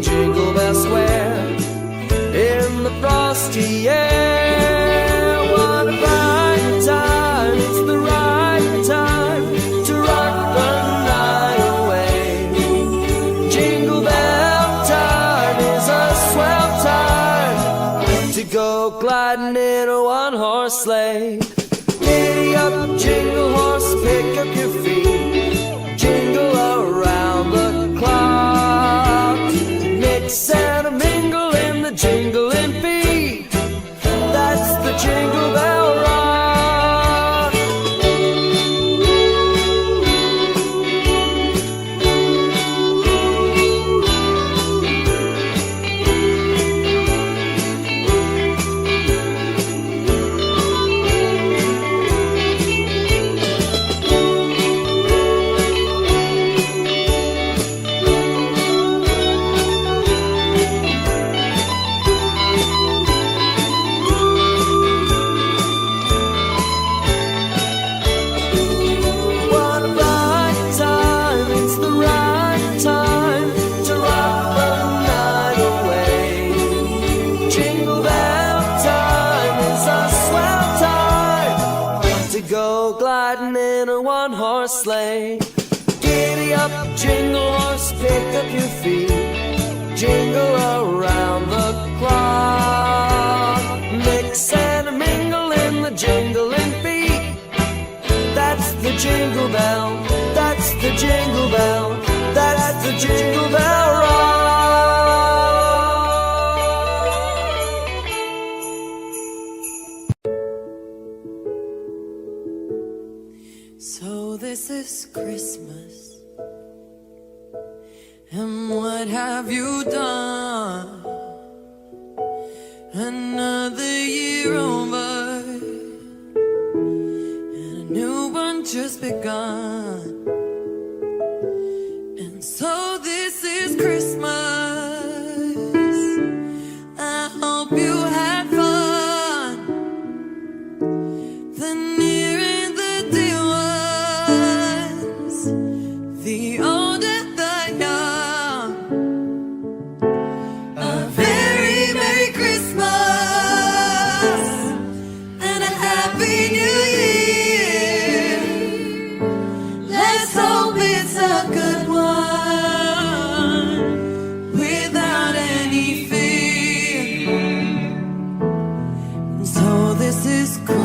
jingle bells square in the frosty air. What a bright time, it's the right time to rock the night away. Jingle bell time is a swell time to go gliding in a one-horse sleigh. Giddy up, jingle horse, pick up your feet, jingle around the clock. Mix and mingle in the jingling beat, that's the Jingle Bell Rock. Go gliding in a one-horse sleigh. Giddy up, jingle horse, pick up your feet, jingle around the clock. Mix and mingle in the jingling beat, that's the Jingle Bell, that's the Jingle Bell, that's the Jingle Bell Rock. So this is Christmas, and what have you done? Another year over, and a new one just begun. And so this is Christmas. I hope you had fun. The near and the dear ones, the old and the young. A very Merry Christmas and a Happy New Year. Let's hope it's a good one without any fear. And so this is Christmas.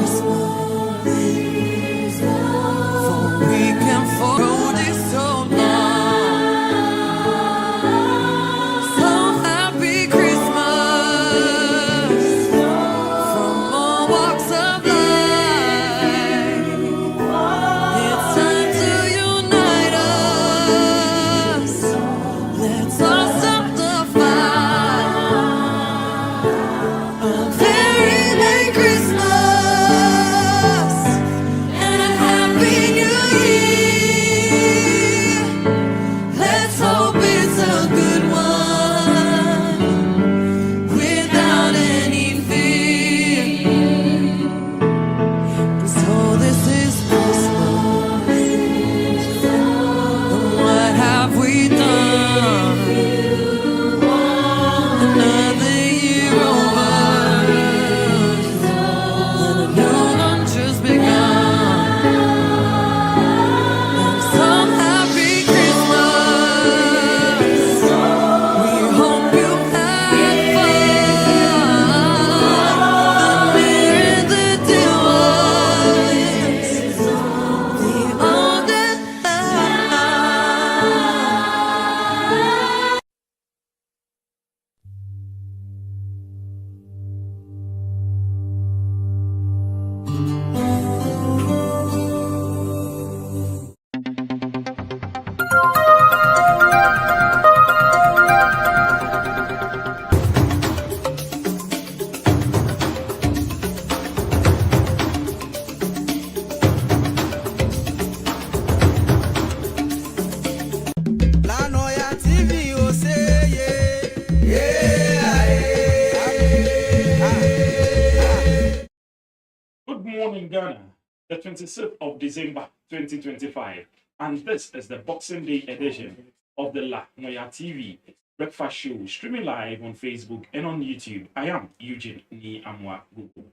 Morning Ghana, the 26th of December 2025, and this is the Boxing Day edition of the Noyaa TV breakfast show, streaming live on Facebook and on YouTube. I am Eugene Ni Amwa Google.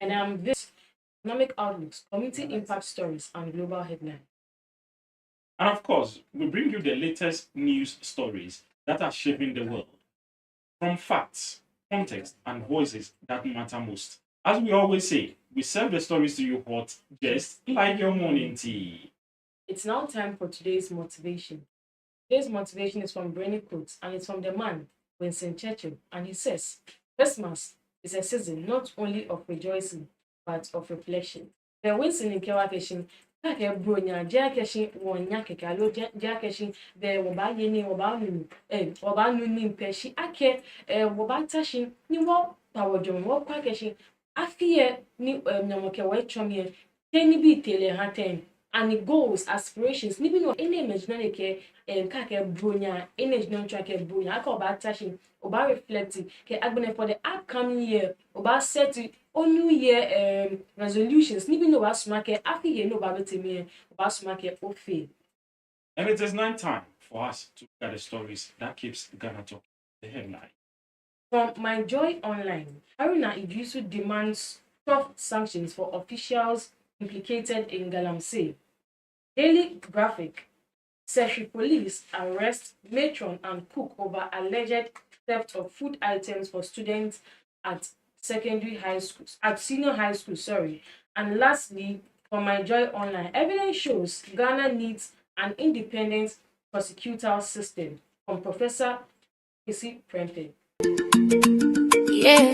And I'm this economic outlooks, community impact stories, and global headlines. And of course, we bring you the latest news stories that are shaping the world. From facts, context, and voices that matter most. As we always say, we serve the stories to you hot, just like your morning tea. It's now time for today's motivation. Today's motivation is from Brainy Quotes, and it's from the man, Winston Churchill, and he says, Christmas is a season not only of rejoicing, but of reflection. The Winston in Kewakeshin, Kake Bronya, Jackeshin, Wonya Kekalo, Jackeshin, the Wobayeni, Woba Nunim Peshi, Ake, Wobatashin, Niwo, Tawajon, Wokakeshin, Afie, Ni Namoke Wetchomie, Tenny be Telehaten, and it goals, aspirations, maybe no any imaginary care, Kake Bronya, any non track Bronya, I call about touching, about reflecting, Agbene for the upcoming year, about setting on New Year resolutions, maybe no about smacker, after you know about me, about smacker or fail. And it is now time for us to look at the stories that keeps Ghana talking. The headline. From My Joy Online, Haruna Idisu demands tough sanctions for officials implicated in Galamsey. Daily Graphic, Seshi police arrest matron and cook over alleged theft of food items for students at senior high school, sorry. And lastly, from My Joy Online, evidence shows Ghana needs an independent prosecutorial system from Professor Kisi Prempeh. Yeah,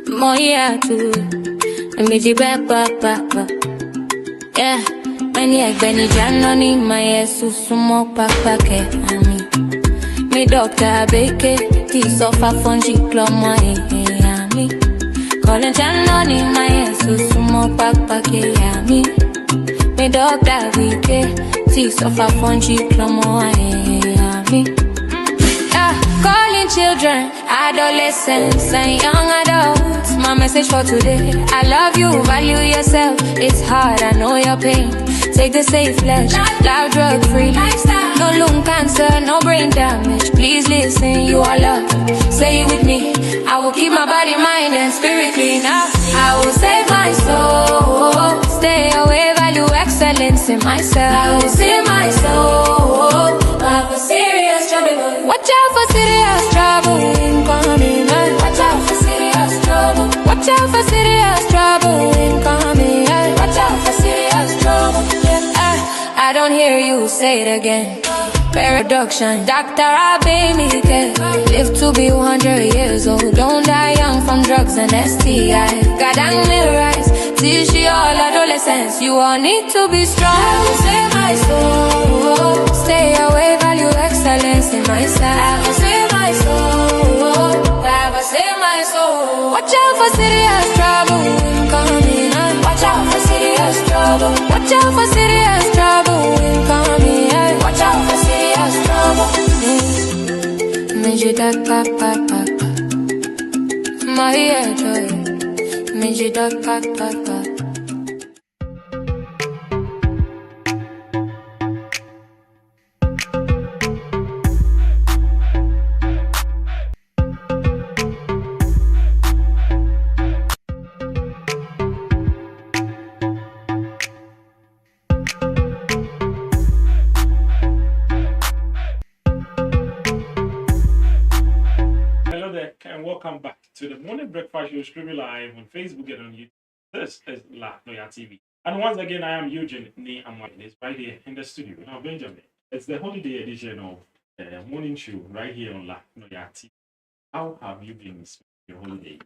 Noyaa Tv Livestream. Yeah, many Benny Janoni, my sumo papa ke ami. Me doctor beke, he suffer fungi cloma ami. Calling Janoni, my sumo papa ke ami. Me doctor beke, he suffer fungi cloma ami. Calling children, adolescents, and young adults. My message for today: I love you, value yourself. It's hard, I know your pain. Take the safe ledge, live drug free. No lung cancer, no brain damage. Please listen, you are loved. Say it with me. I will keep my body, mind, and spirit clean. I will save my soul. Stay away, value excellence in myself. I will save my soul. I have a serious trouble. Watch out for serious trouble incoming. Watch out for serious trouble. Watch out for serious trouble incoming. Watch out for serious trouble. I don't hear you say it again. Paradoxon, Dr. Abimike. Live to be 100 years old. Don't die young from drugs and STI. God and little rise. Teach you all adolescents. You all need to be strong. I will save my soul. Stay away, value excellence in myself. I will save my soul. I will save my soul. Watch out for serious trouble incoming. Watch out for serious trouble. Watch out for serious trouble incoming. Watch out for serious trouble. Major papa. My joy. Major papa. And welcome back to the morning breakfast show streaming live on Facebook and on YouTube. This is Noyaa TV. And once again, I am Eugene Ni Amwa. It's right here in the studio. Now, Benjamin, it's the holiday edition of the morning show right here on Noyaa TV. How have you been spending your holidays?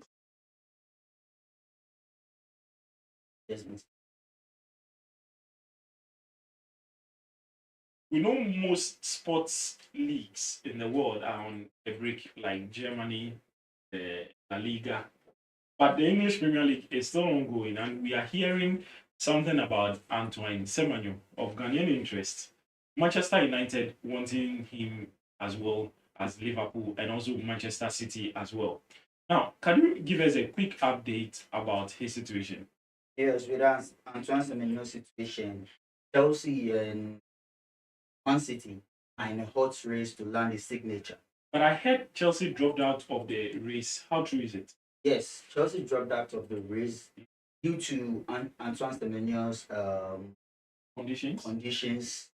We know most sports leagues in the world are on a break, like Germany, the La Liga. But the English Premier League is still ongoing, and we are hearing something about Antoine Semenyo of Ghanaian interest. Manchester United wanting him as well as Liverpool and also Manchester City as well. Now, can you give us a quick update about his situation? Yes, with us, Antoine Semenyo's situation, Chelsea and Man City in a hot race to land his signature. But I heard Chelsea dropped out of the race. How true is it? Yes, Chelsea dropped out of the race due to Antoine Semenyo's conditions,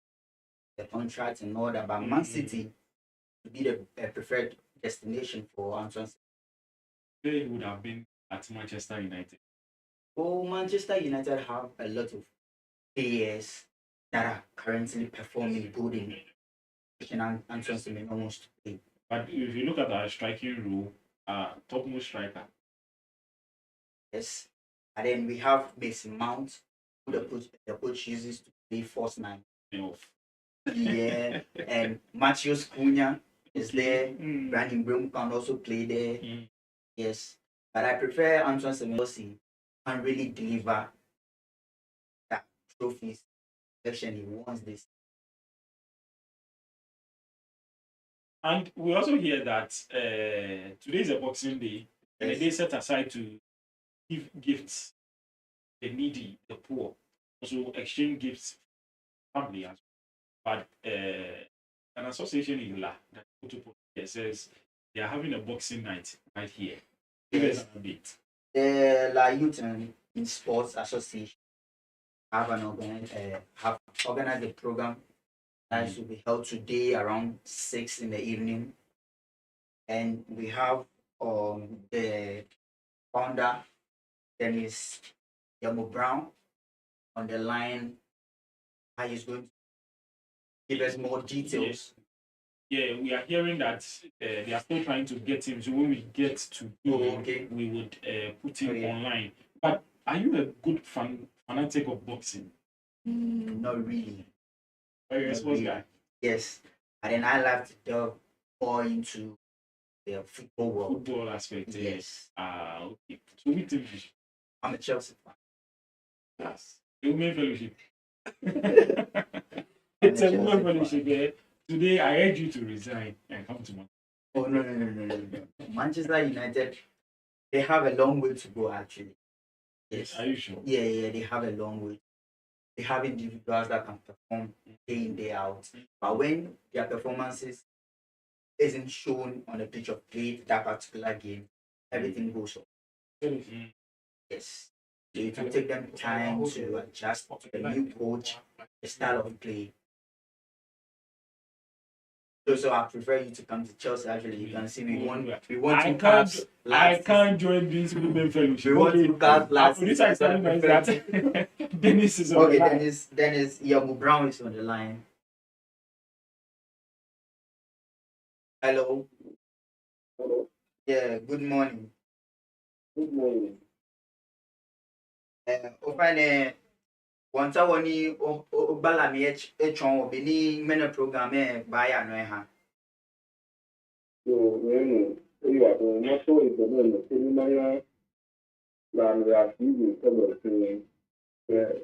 the contract and all that. But Man City to be the preferred destination for Antoine. They would have been at Manchester United. Oh, Manchester United have a lot of players that are currently performing good in and Antoine Semenyo wants to play. But if you look at our striking role, topmost striker. Yes. And then we have Mason Mount, who the coach uses to play false nine. Yeah. And Matheus Cunha is there. Brandon Broom can also play there. Yes. But I prefer Antoine Semenyo can really deliver that trophies. He wants this. And we also hear that today is a Boxing Day, and a day set aside to give gifts the needy, the poor, also exchange gifts family as well. But an association in La that says they are having a boxing night right here. Give us an update. The La Youth and in Sports Association have organized a program that will be held today around 6 in the evening, and we have the founder, Dennis Yamo Brown, on the line. How he's going to give us more details. Yeah, we are hearing that they are still trying to get him. So when we get to him, we would put him online. But are you a good fanatic of boxing? Not really. Are you a sports guy? Yes. And then I like to delve more into the football world. Football aspect. Yes. Okay. So which team? I'm a Chelsea fan. Yes. The Women Fellowship. It's a Women Fellowship. Yeah. Today I urge you to resign and come to Manchester. Oh no. Manchester United, they have a long way to go actually. Yes. Are you sure? Yeah, they have a long way. They have individuals that can perform day in, day out. But when their performances isn't shown on the pitch of play that particular game, everything goes off. Yes. So it will take them time to adjust to the new coach, the style of play. So I prefer you to come to Chelsea. Actually, you can see we want I can't join this Women Fellowship. We want to cast last. That Dennis is on the line. Dennis Yamu Brown is on the line. Hello. Yeah, good morning. Good morning. Ofane wanta woni o bala mi echon obini mena program baya no ha. So, you are going to show it the name na Noyaa Tv Livestream.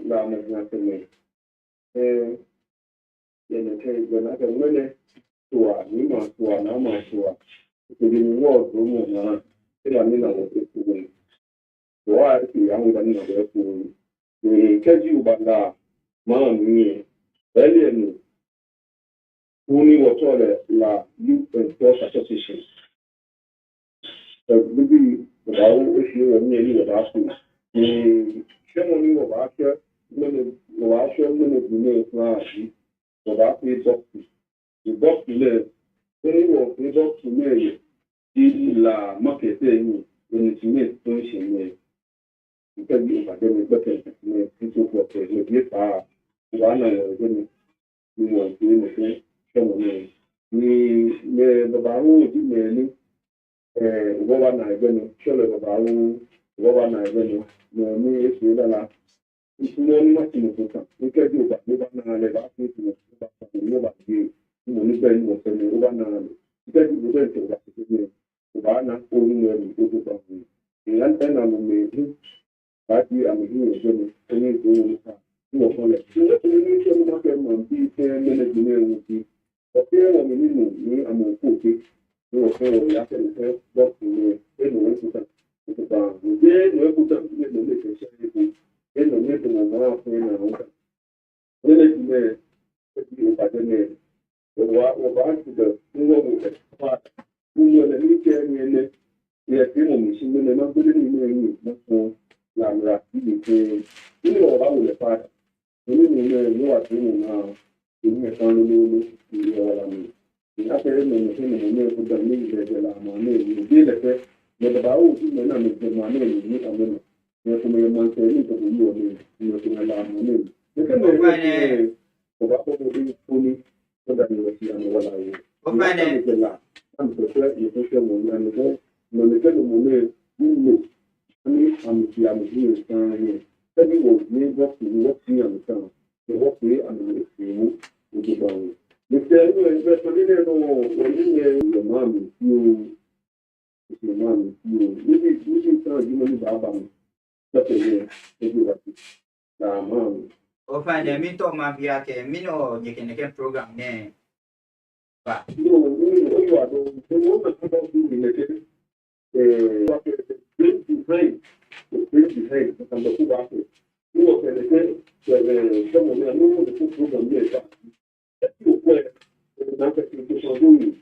Na me na ke mele to ni ma to na ma to. To the world room na ni na wo to. So I see am ga ni na wo to. The keji ubanda ma mi earlier only what all la Youth and Sports Association. Maybe about if you want me about to the ceremony of Asher, many about the box to any of the box to me, la market when it's made function. Because you have been better, people for the gift are one of them. You want to ni babawo di meni gowa na egbe chole babawo gowa na egbe no ni esu dala isumo ni mati mo kan ni keji o ba na le ba fi ti ba ni ba di mo ni pe ni mo se ni o ba na le keji bo se ba ti ni o ba na o ni ni o do ba ni yan na mo me ni ba di am ni o ni ni ka ni o ko le ni se mo ke mo bi se mele di ni okay, when we need me, I'm okay. You okay? We have to work in the way to put down. Then we put up the relationship. Then we need to move on. Then it's the the part, who were the new yes, you know, she will not put it in the Lamra, you know, about the part. You know what you know now. You may find you after him, put the name de la money, you did it, but about you may not make the money, you need a minute. You have to make a month to you, you have to allow money. You can make it about what you fully so that you will see and what I will. I'm prepared, you push your money and go. No, the money, you know, I mean, I'm here, Tell was made what you work here on the town. The work here and the you with the bound. If there is a person when you mommy, you, your mommy, you tell you money about such a year, everybody. Mom. Ofa de mi to ma bia ke mi no je program ne. Ba. You are the woman who don't do the bring behind, and the food after. You know, someone I know the food program there. You were not a doing.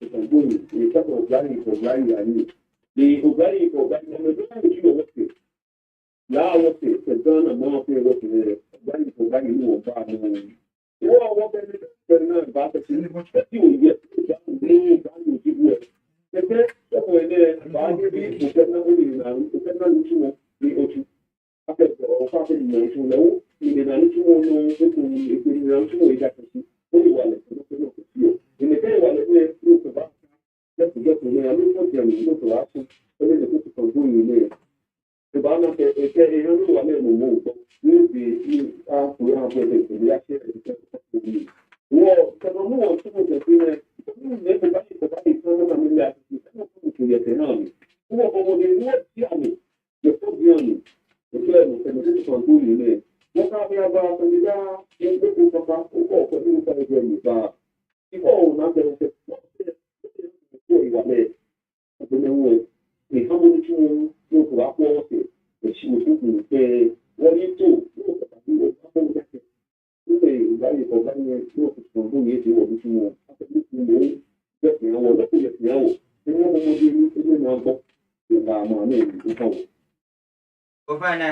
You can do it. You talk of blind for blind, I mean. The Ogari for blind, you know what it. Now, what it, the gun amount of what it is, blind for blind, you know, bad. You are what it is, about the thing, but you get you give work. The best somewhere there, bad, you cannot really now, you cannot be okay. After the family mention, no, you did not know, if you don't know exactly. In the day when they prove about just to get to me, I don't want them to go to action, but then the people can do you there. The banner a hundred one in the move, will be out to have the reaction and the well, because I'm more people can see that everybody is coming that to get an army. Who are over the army? The full army. The people can do you there. What are we about the guy? In the book of our for you for the people not there before you are there. I don't know if how many people go to our forces, but she was looking to say, what do you do? You say, value for value, you know, do it, you want to know. After this, you know, just now, what do you know? You know, what do you know? You are my name, you know. Ofa na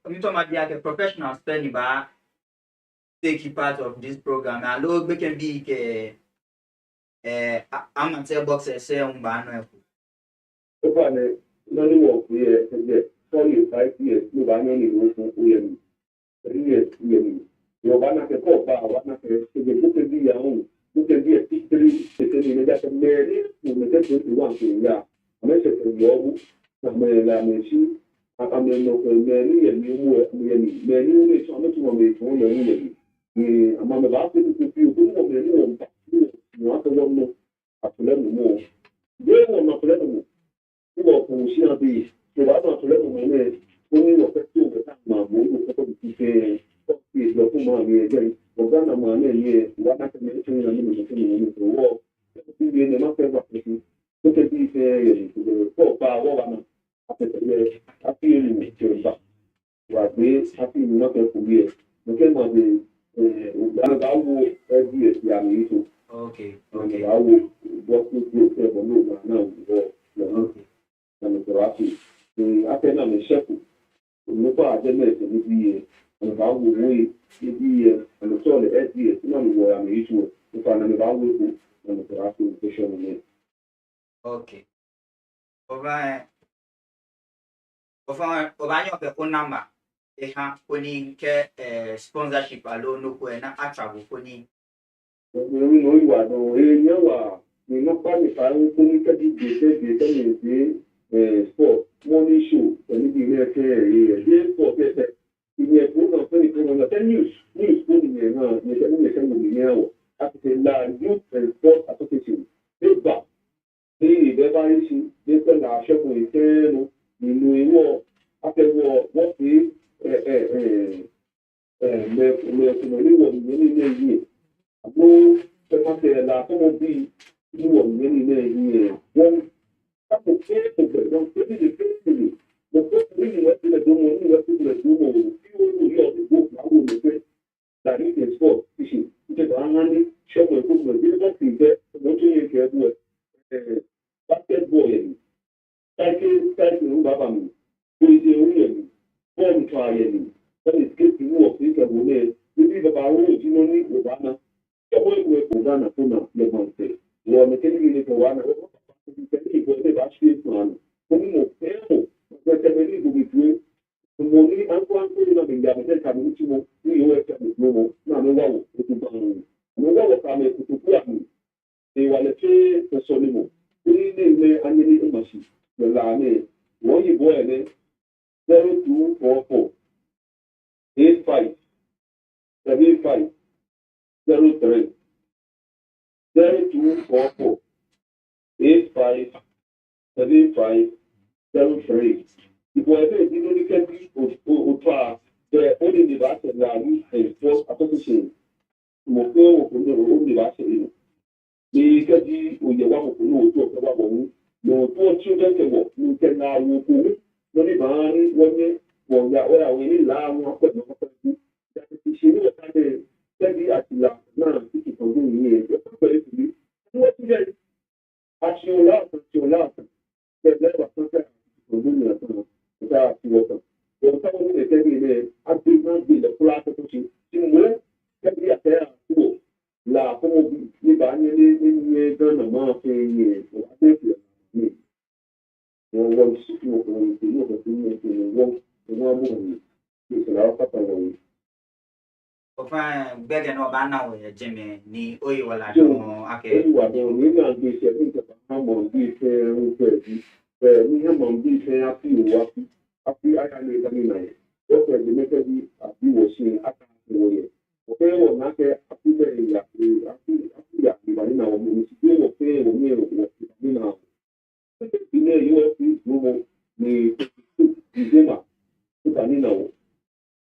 mi to ma bia ke professional spending ba take part of this program. Allo we can be ke amateur boxer say mba no e. Ofa na none work here, 4 years, 5 years, you buy any work for you. 3 years, you want to go back, want to be your own. You can be a teacher, you can be a married, you can get what you want to. Yeah, I'm a second job. I'm a machine. I'm a local many and you many ways on the two ways on the enemy. I'm on the last to feel good of the room. You want to know after them more. They will not let them. You will see a bee. So I'm not let them in. When you look at the time, I'm going to say, the woman again. Uganda man, what I can mention in the war. The market of the look at these the 4 power. I feel you back. But this happy not a career. Look at my I will every year. Okay. I will work with you for no now. And the Rafi. I cannot be shepherd. No part of the year. And I will wait year and the soil the 8 years. None of what I'm usual. If I'm about with and the Rafi to show me. Okay. Ofa nyo ke phone number. E ha koni ke sponsorship alone no ko na atravel koni. We know you are no area. We not quite if I only get the sport morning show when you be here. This sport is in the program 10 news putting in the after the youth and sport association. Big back. They never issue. They send our shop with you know after what we àgbo pẹpẹtẹ la fọwọ bí wíwọ mẹrin náà yìí wọn kápò kéèké wọn kéèké kéèké mo kó ní ìwé sílẹ̀ tó mọ ní ìwé sílẹ̀ tó mọ o kí ó wù yọ ọdún gbòòfù àwọn olùgbé láàrin ìpè sport fishing the Angani, show my book, my little feet, what you can basketball, cycling, Babam, who is a woman, form trying, that is getting more of this a woman, we live about originally Uganda, the way we Uganda, Puna, the Monte, you are making it for one, you can leave actually one, whom of Pemo, but the many who between the money and one thing of the Yamaha coming to the US and the Momo, no, no, coming to Puamu. They were the two for Solimo. We name and the machine. The Lane, one you boy, 0244 85 75 03 0244 85 75 03. The boy didn't get the only device and force association. Moko only device. The Kaji, we are one of no talk about one. No, 4 children can walk. You can now walk. No, the man, one year, well, yeah, we need long walk. That is, she knew that they at the last now, it's for doing years. What you get? As you laugh, the level for doing it. Without water. Well, someone is telling me, I did not be the class of pushing. You can be a pair of la como ni ba ni gana ma fe ye o ade fi ni wo si mo ko ni ko ni wo mo ni la pa pa wo Ofa bege no ba na wo Jimmy ni oyi wala do ake. wa do ni na bi se ni ka ha mo bi se ru pe ni ha mo bi se afi aya ni ka ni na ye o pe ni me ke bi abi wo si aka wo ye. Okay, well, not that I feel that I know when you feel okay, when you know, you see, you may Zema, I know.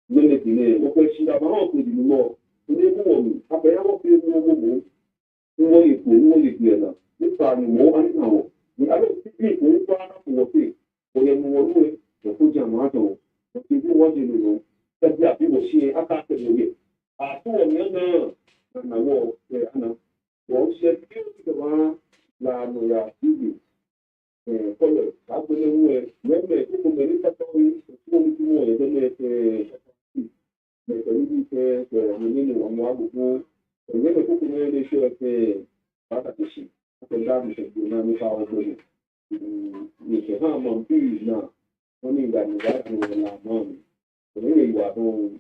When it is, okay, she got my house with you more. You know, I pay out you more. You know, this time more and now. The other people who are not working, when you move away, the food jam out of what you want to know. That people see, I can't tell you. I saw a young man, I walk there, and I said, La Noyaa TV. Color, I believe when they took many stories, more than they really say, one more, and when they took many shows, Patashi, the damage of the Nami Power Body. You can harm on peace now, only that you got to allow money. Really, you are home.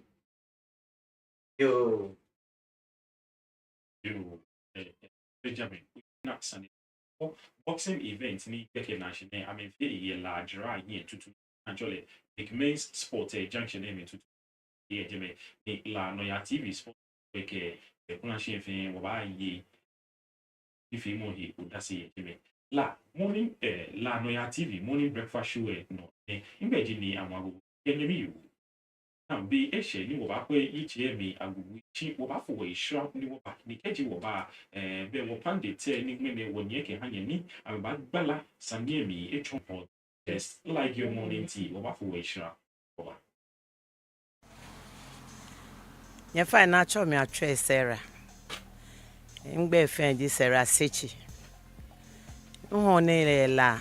Yo, You, Benjamin, not Sunday. Boxing events ni keke national. I mean, very large right here to actually the men's sport junction name to here Jimmy la Noyaa TV sport keke kuna chef wa ye if you mo he udasi Jimmy la morning la Noyaa TV morning breakfast show no imagine ni amago yenye you can be a shade ni woba kwe ichi me agugu chi woba for we shrap ni woba ni keji woba be wo pande te ni mene wonye ke hanye ni aba gbala sanye mi echon pot just like your morning tea woba for we shrap woba ya fa na cho me atwe Sarah ngbe fen di Sarah sechi ho ne la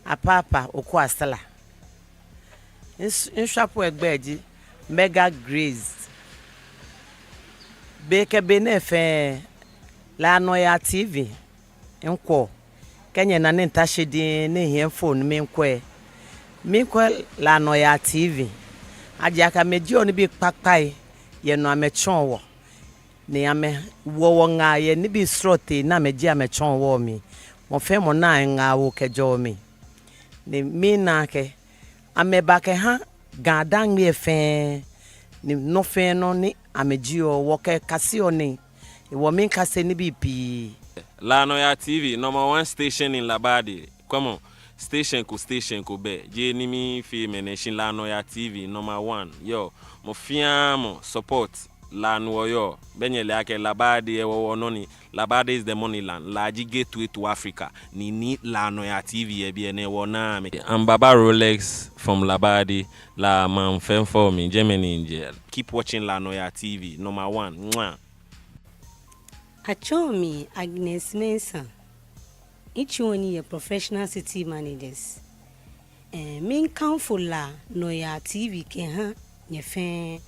apapa oku asala nshapo egbeji Mega Grace Beke Benefe La Noyaa TV Nko Kenya na ntashe di ne hie phone me nkwe La Noyaa TV Ajiaka meji oni bi papai ye no amechon wo ne ame wo nga ye ni bi srote na meji amechon wo mi mo fe mo na nga wo kejo mi ne mi na ke ameba ke ha Gadang me fe ni no fe no ni amejio woke kasio ni wo min kase ni bipi La Noyaa TV number 1 station in Labadi. Come on. Station ko be. Je ni mi fi mention La Noyaa TV number 1. Yo, mo fiamo support La Noyaa. Benye le ake Labadi e wo noni. Labadi is the money land. Laji gateway to Africa. Ni La Noyaa TV e bi ene wo na me. I'm Baba Rolex from Labadi. La man fem for me Germany in jail. Keep watching La Noyaa TV number 1. Mwah. Achomi Agnes Mensah. Each one is professional city managers. Main council la Noyaa TV keha nyefe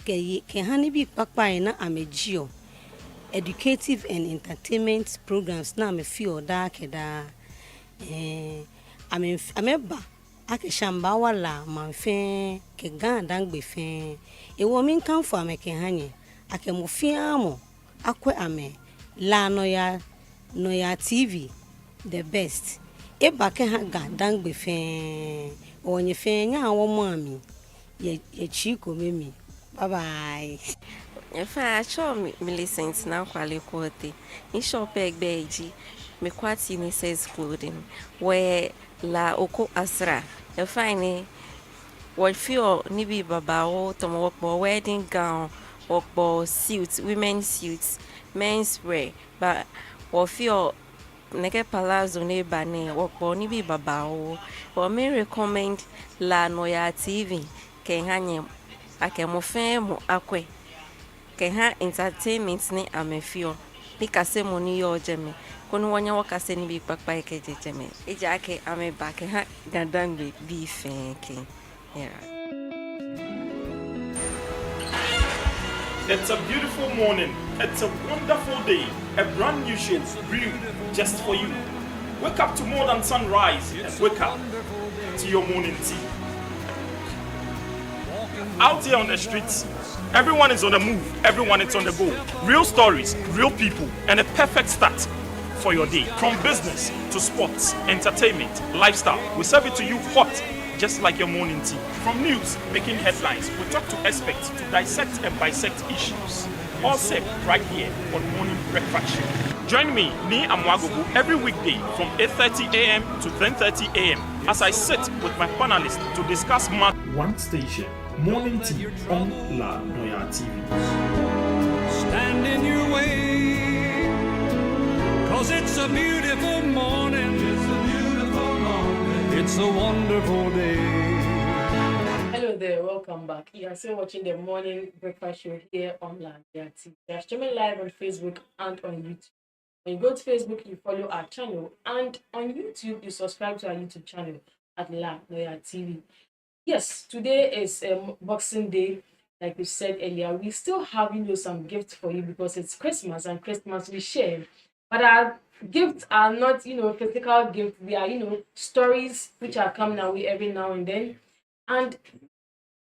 keha ni bi papa na amegio educative and entertainment programs na me feel da keda ameba akeshamba wala manfe ke ganda ngbe fe ewo min council ameke hanye akemofiamo akwe ame la Noyaa TV the best eba ke ha ga dangbe fe onye fe nya wo mami ye chiko memi bye bye. If I show me Millicent now quality, in shop beji, me kwati ni says clothing, where la oko asra, a fine what feel nibi babao, tomo wedding gown, or suits, women's suits, men's wear, but or feel neke palazzo ne bane, or nibi babao, or may recommend la Noyaa TV, ke hanye, ake mo femo akwe. Keha entertainment ni amefio nikase moni yo jeme kono wanya wakase ni bi pakpa eke jeme eja ake ame ba keha gandangbe bi fenke yeah. It's a beautiful morning. It's a wonderful day. A brand new show brewed just for you. Wake up to more than sunrise and wake up to your morning tea. Out here on the streets, everyone is on the move, everyone is on the go. Real stories, real people, and a perfect start for your day. From business to sports, entertainment, lifestyle, we serve it to you hot, just like your morning tea. From news, making headlines, we talk to experts to dissect and bisect issues. All set right here on Morning Breakfast Show. Join me, Ni Amwagogo, every weekday from 8:30 a.m. to 10:30 a.m. as I sit with my panelists to discuss one station. Morning tea on La Noyaa TV. Stand in your way, 'cause it's a beautiful morning. It's a beautiful morning. It's a wonderful day. Hello there, welcome back. You are still watching the morning breakfast show here on Noyaa TV. We are streaming live on Facebook and on YouTube. When you go to Facebook, you follow our channel, and on YouTube, you subscribe to our YouTube channel at Noyaa TV. Yes, today is Boxing Day. Like we said earlier, we still have some gifts for you because it's Christmas, and Christmas we share. But our gifts are not physical gifts. They are stories which are coming our way every now and then. And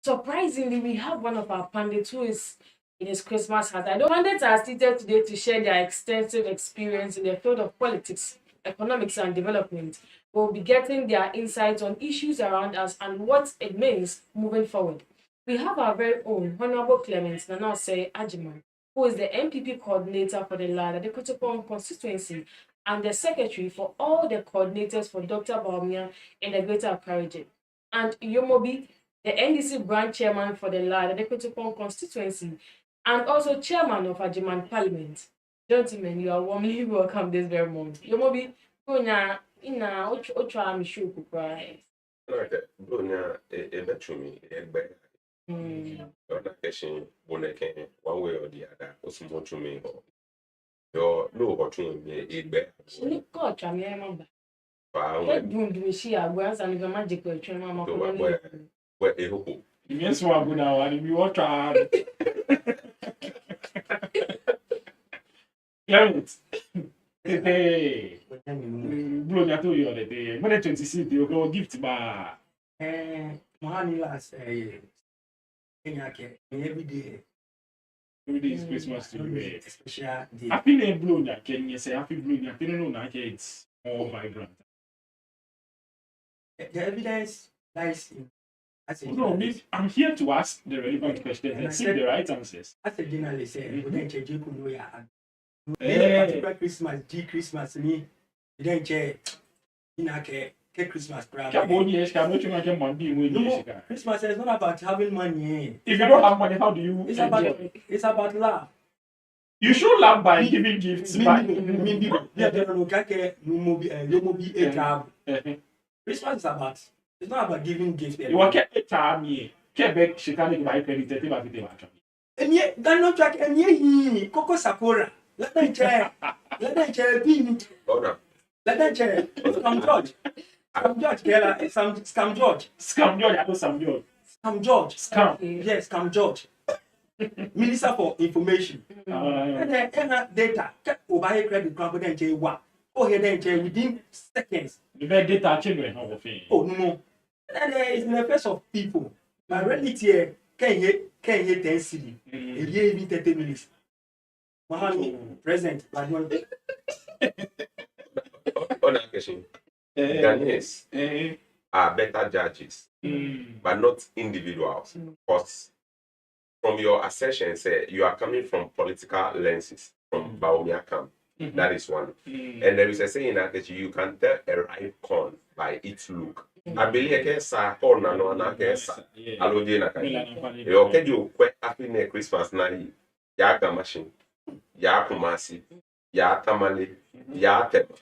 surprisingly, we have one of our pundits who is in his Christmas hat. I know pundits are seated today to share their extensive experience in the field of politics, economics, and development. We'll be getting their insights on issues around us and what it means moving forward. We have our very own Honorable Clement Nanase Ajiman, who is the MPP coordinator for the Lada de Kotopon constituency and the secretary for all the coordinators for Dr. Baumia in the Greater Accra region. And Yomobi, the NDC branch chairman for the Lada de Kotopon constituency and also chairman of Ajiman Parliament. Gentlemen, you are warmly welcome this very morning. Yomobi, ina ocho mishuku cry. Okay, Brunia, a betumi, a bear. You're not catching Boneke one way or the other, or some more to me. Your low or to me, a bear. God, I remember. Do she a grass and the magic will train my where a hope. Yes, one good now, and you watch Clement. Hey, blow your to you the day. When 26, you go gift bar. Money last every day. Every day is Christmas to you. Special day. Happy name blow ya. Can you say happy blow ya? Can no it's more vibrant. The evidence lies in. No, I'm here to ask the relevant questions and seek the right answers. As a journalist, we don't check particular Christmas, me, you don't check Christmas. Christmas is not about having money. If you don't have money, how do you? It's about love. You should love by giving gifts. Christmas is about. It's not about giving gifts. You want to get time here. She can't buy credit. And yet, they're not track. And yet, Coco Sakura. Let them chair. Let them chair. Oh, no. Let them chair. Scam George. Scam George. Kela. Scam George. Scam George, I know Scam George. Scam George. Scam. Yes, Scam George. Minister for Information. And then data. Over credit card. Then chair what? Oh, here then chair within seconds. The very data children have a thing. Oh no. And then it's in the face of people. But reality can hit 10 city. A year even 30 minutes. Mama present. But one. On a question. Ghanaians are better judges, but not individuals. Because from your assertion, say you are coming from political lenses, from Baumia camp. That is one. And there is a saying that you can tell a ripe corn by its look. I believe I can say corn and no I can say. Hello, Jena. You can do quite happy near Christmas night. Ya machine, ya kumasi, ya tamale, ya tema.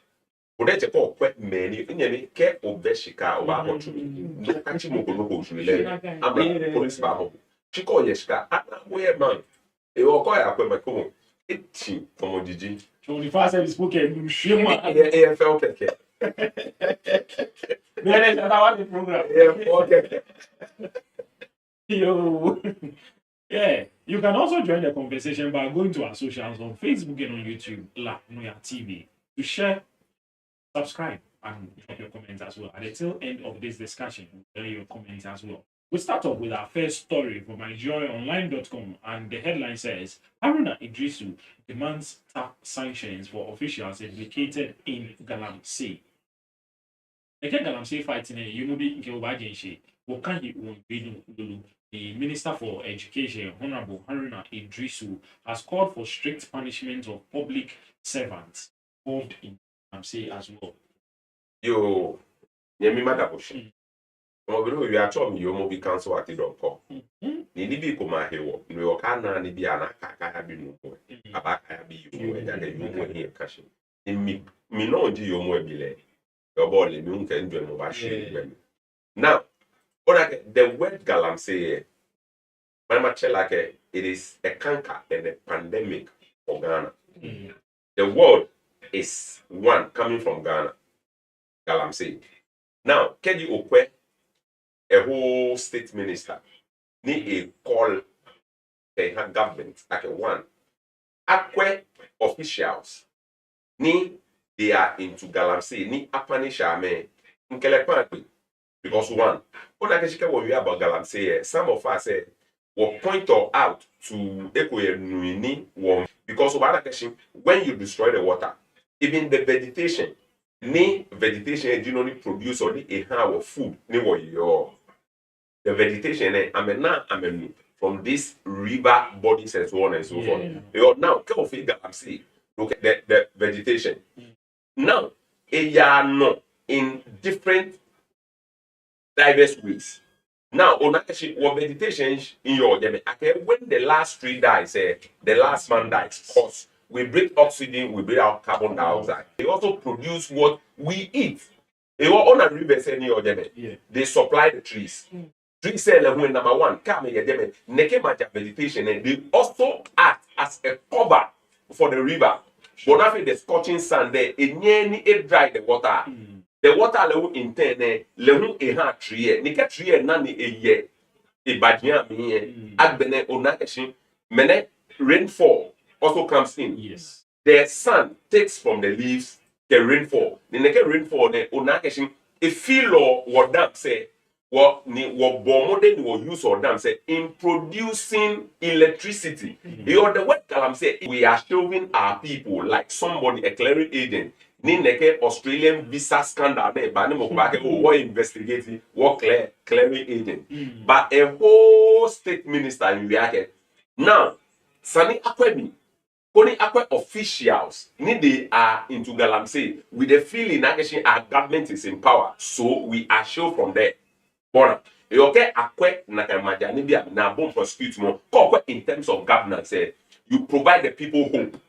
Udete ko quite many. Inyemi ke obeshika oba hotumi. No kachi moko no go shule. Ama police ba ho. Chiko yeshika. Ana we man. E o ko ya ko mako. Eti from Ojiji. 24 service book and shame. AFL keke. There is another program. Okay. Yo. Yeah, you can also join the conversation by going to our socials on Facebook and on YouTube, Noyaa TV, to share, subscribe, and drop your comments as well. At the tail end of this discussion, we'll your comments as well. We start off with our first story from MyJoyOnline.com, and the headline says, Haruna Idrisu demands tough sanctions for officials implicated in Galamsey. Again, Galamsey fighting you know be Nkeobajenshi, Wokanhi Lulu. The Minister for Education, Honorable Haruna Idrisu, has called for strict punishment of public servants involved in Galamsey as well. Yo, Yemi Madabushi. We are talking you mobi council at the door. Ni bi kuma hewo. Ni okana ni bi ana kaka bi no. Abaka bi you and then you mo here cash. Me no di yo mo ebile. Your body mi unka ndwe mo ba share. Now, the word Galamsey, like it is a canker and a pandemic for Ghana. The word is one coming from Ghana. Galamsey. Now, can you okwe a whole state minister need a call the government like a one? Akwe officials ni they are into Galamsey ni apanisha me nkele because one, what I can what we about Galamsey, some of us say will point out to Equini because of other question when you destroy the water, even the vegetation do not produce or a hand of food, your the vegetation from this river bodies and so on and so forth. You now careful Galamsey, look at the vegetation. Now, no in different diverse ways. Now, on actually what meditation in your when the last tree dies, the last man dies, because we breathe oxygen, we breathe out carbon dioxide. They also produce what we eat. They were on a river saying your they supply the trees. Trees say when number one, come here, vegetation, and they also act as a cover for the river. But after the scorching sun there, it dry the water. The water level in ten level a ha tree. Nika tree nani a ye a badnya me agbene onakeshi mene rainfall also comes in. Yes. The sun takes from the leaves the rainfall. The neke rainfall ne onakeshi a feel or what dam say what bomode ni will use or dam say in producing electricity. You know the word Kalam say we are showing our people like somebody a clearing agent. Ni neke Australian visa scandal but ni what investigating what clearing agent but a whole state minister in Yake. Now Sani Akwemi Koni Akwe officials ni they are into Galamsey with the feeling that actually our government is in power, so we are sure from there. Bona okay Akwe na majani bia na bon prosecute mo in terms of governance you provide the people hope,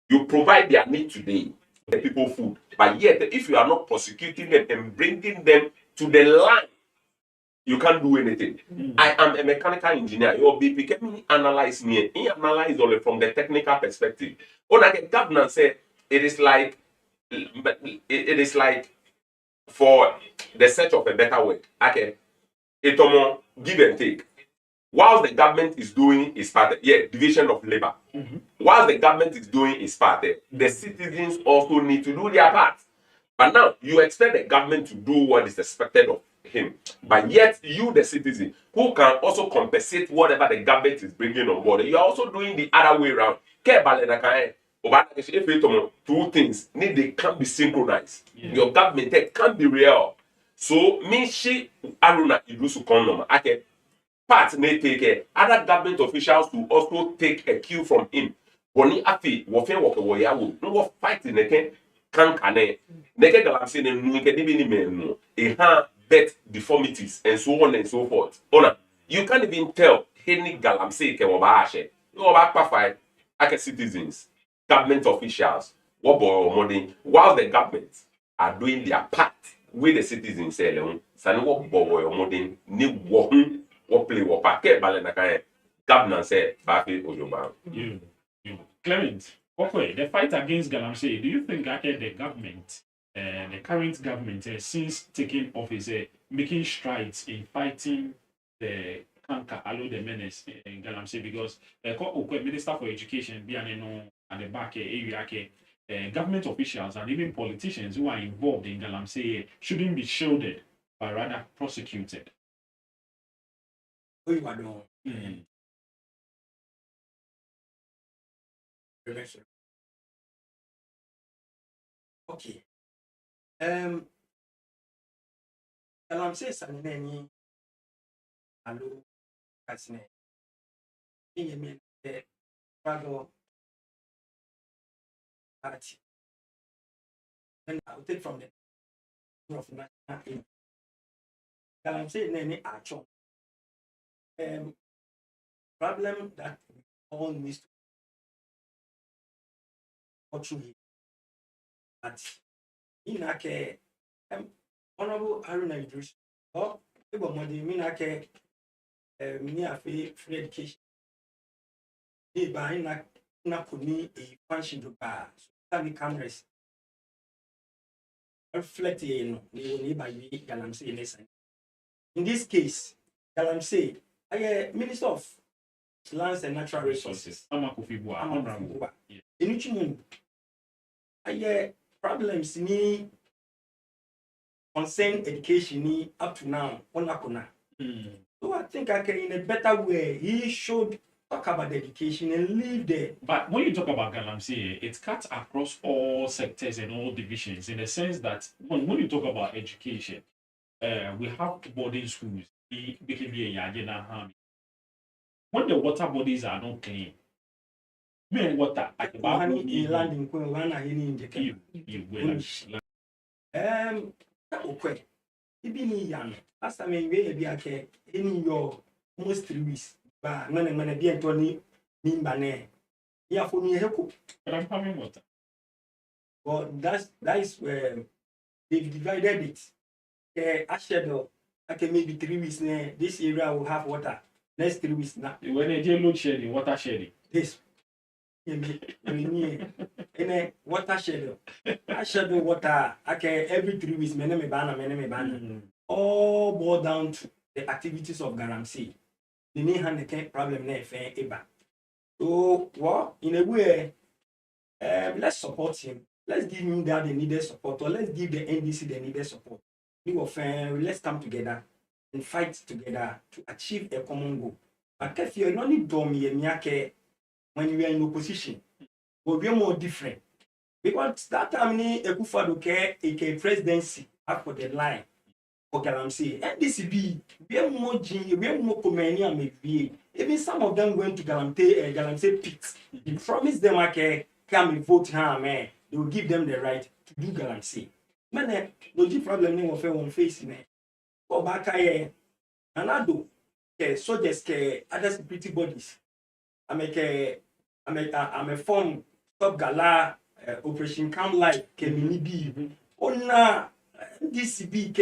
you provide their need today, the people food, but yet if you are not prosecuting them and bringing them to the land you can't do anything. I am a mechanical engineer. Your BP can me analyze me. He analyze all from the technical perspective. On a governance say it is like it is like for the search of a better way. Okay, it give and take. Whilst the government is doing its part, division of labor. Whilst the government is doing its part, the citizens also need to do their part. But now you expect the government to do what is expected of him. But yet you, the citizen, who can also compensate whatever the government is bringing on board, you are also doing the other way around. Two things need they can't be synchronized. Your government can't be real. So me she Aruna Idusu Konoma. Okay. Part may take care. Other government officials to also take a cue from him. Boni afi wofe woke woyawo no fight in the can neke galamse ne nu nke dibi ni menu bet deformities and so on and so forth. Ona you can't even tell any galamse ke wobaashe. You oba fight like citizens, government officials, what modern while the governments are doing their part with the citizens say sani what boy modern ni wo what play what part ke bale na kan governance say bafi ojoba. You Clement, okay, the fight against Galamsey, do you think the government, the current government, since taking office, making strides in fighting the canker, allow the menace in Galamsey? Because the Minister for Education, Bianino, at the back area, government officials and even politicians who are involved in Galamsey shouldn't be shielded, but rather prosecuted. Okay. I'm saying something. Hello, Casine. You mean the struggle party? And I'll take from the of national aim. I'm saying any action. Problem that we all need to go through it. But in a honorable Haruna Idris, or everybody mean ake near free education. They buy na kuni a function to bar, so can cameras reflect in the by Galamsey in in this case, Galamsey, I Minister of Lands and Natural Resources. Amakufiwa. In I problems ni concern education ni up to now on Akona. So I think I can in a better way he should talk about the education and leave there. But when you talk about Galamsey, it cuts across all sectors and all divisions in the sense that when you talk about education, we have boarding schools. When the water bodies are not clean, water at the bottom okay. Ibini yan. Last time we be ake in your almost 3 weeks. But when I be Anthony Nimbane. Yeah, for me heko. But I'm having water. Well, that is where they've divided it. I schedule. Okay, maybe 3 weeks now. This area will have water. Next 3 weeks now. When they load shedding, water shedding. This. In a water schedule. I schedule water. Okay, every 3 weeks. Me banner. All boil down to the activities of Galamsey. The need hand the problem na eba. So what in a way, let's support him. Let's give him that the needed support, or let's give the NDC the needed support. Let's come together and fight together to achieve a common goal. But if you're not doing when you are in opposition, will be more different. Because that time ni Ekufado a presidency after the line. Galamsey, NDCB, we are more community and maybe even some of them went to Galamsey pits. You promise them come and vote they will give them the right to do Galamsey. Man, no problem name of one face me. Go back another soldiers other security bodies. I'm a form stop gala operation come life can be this big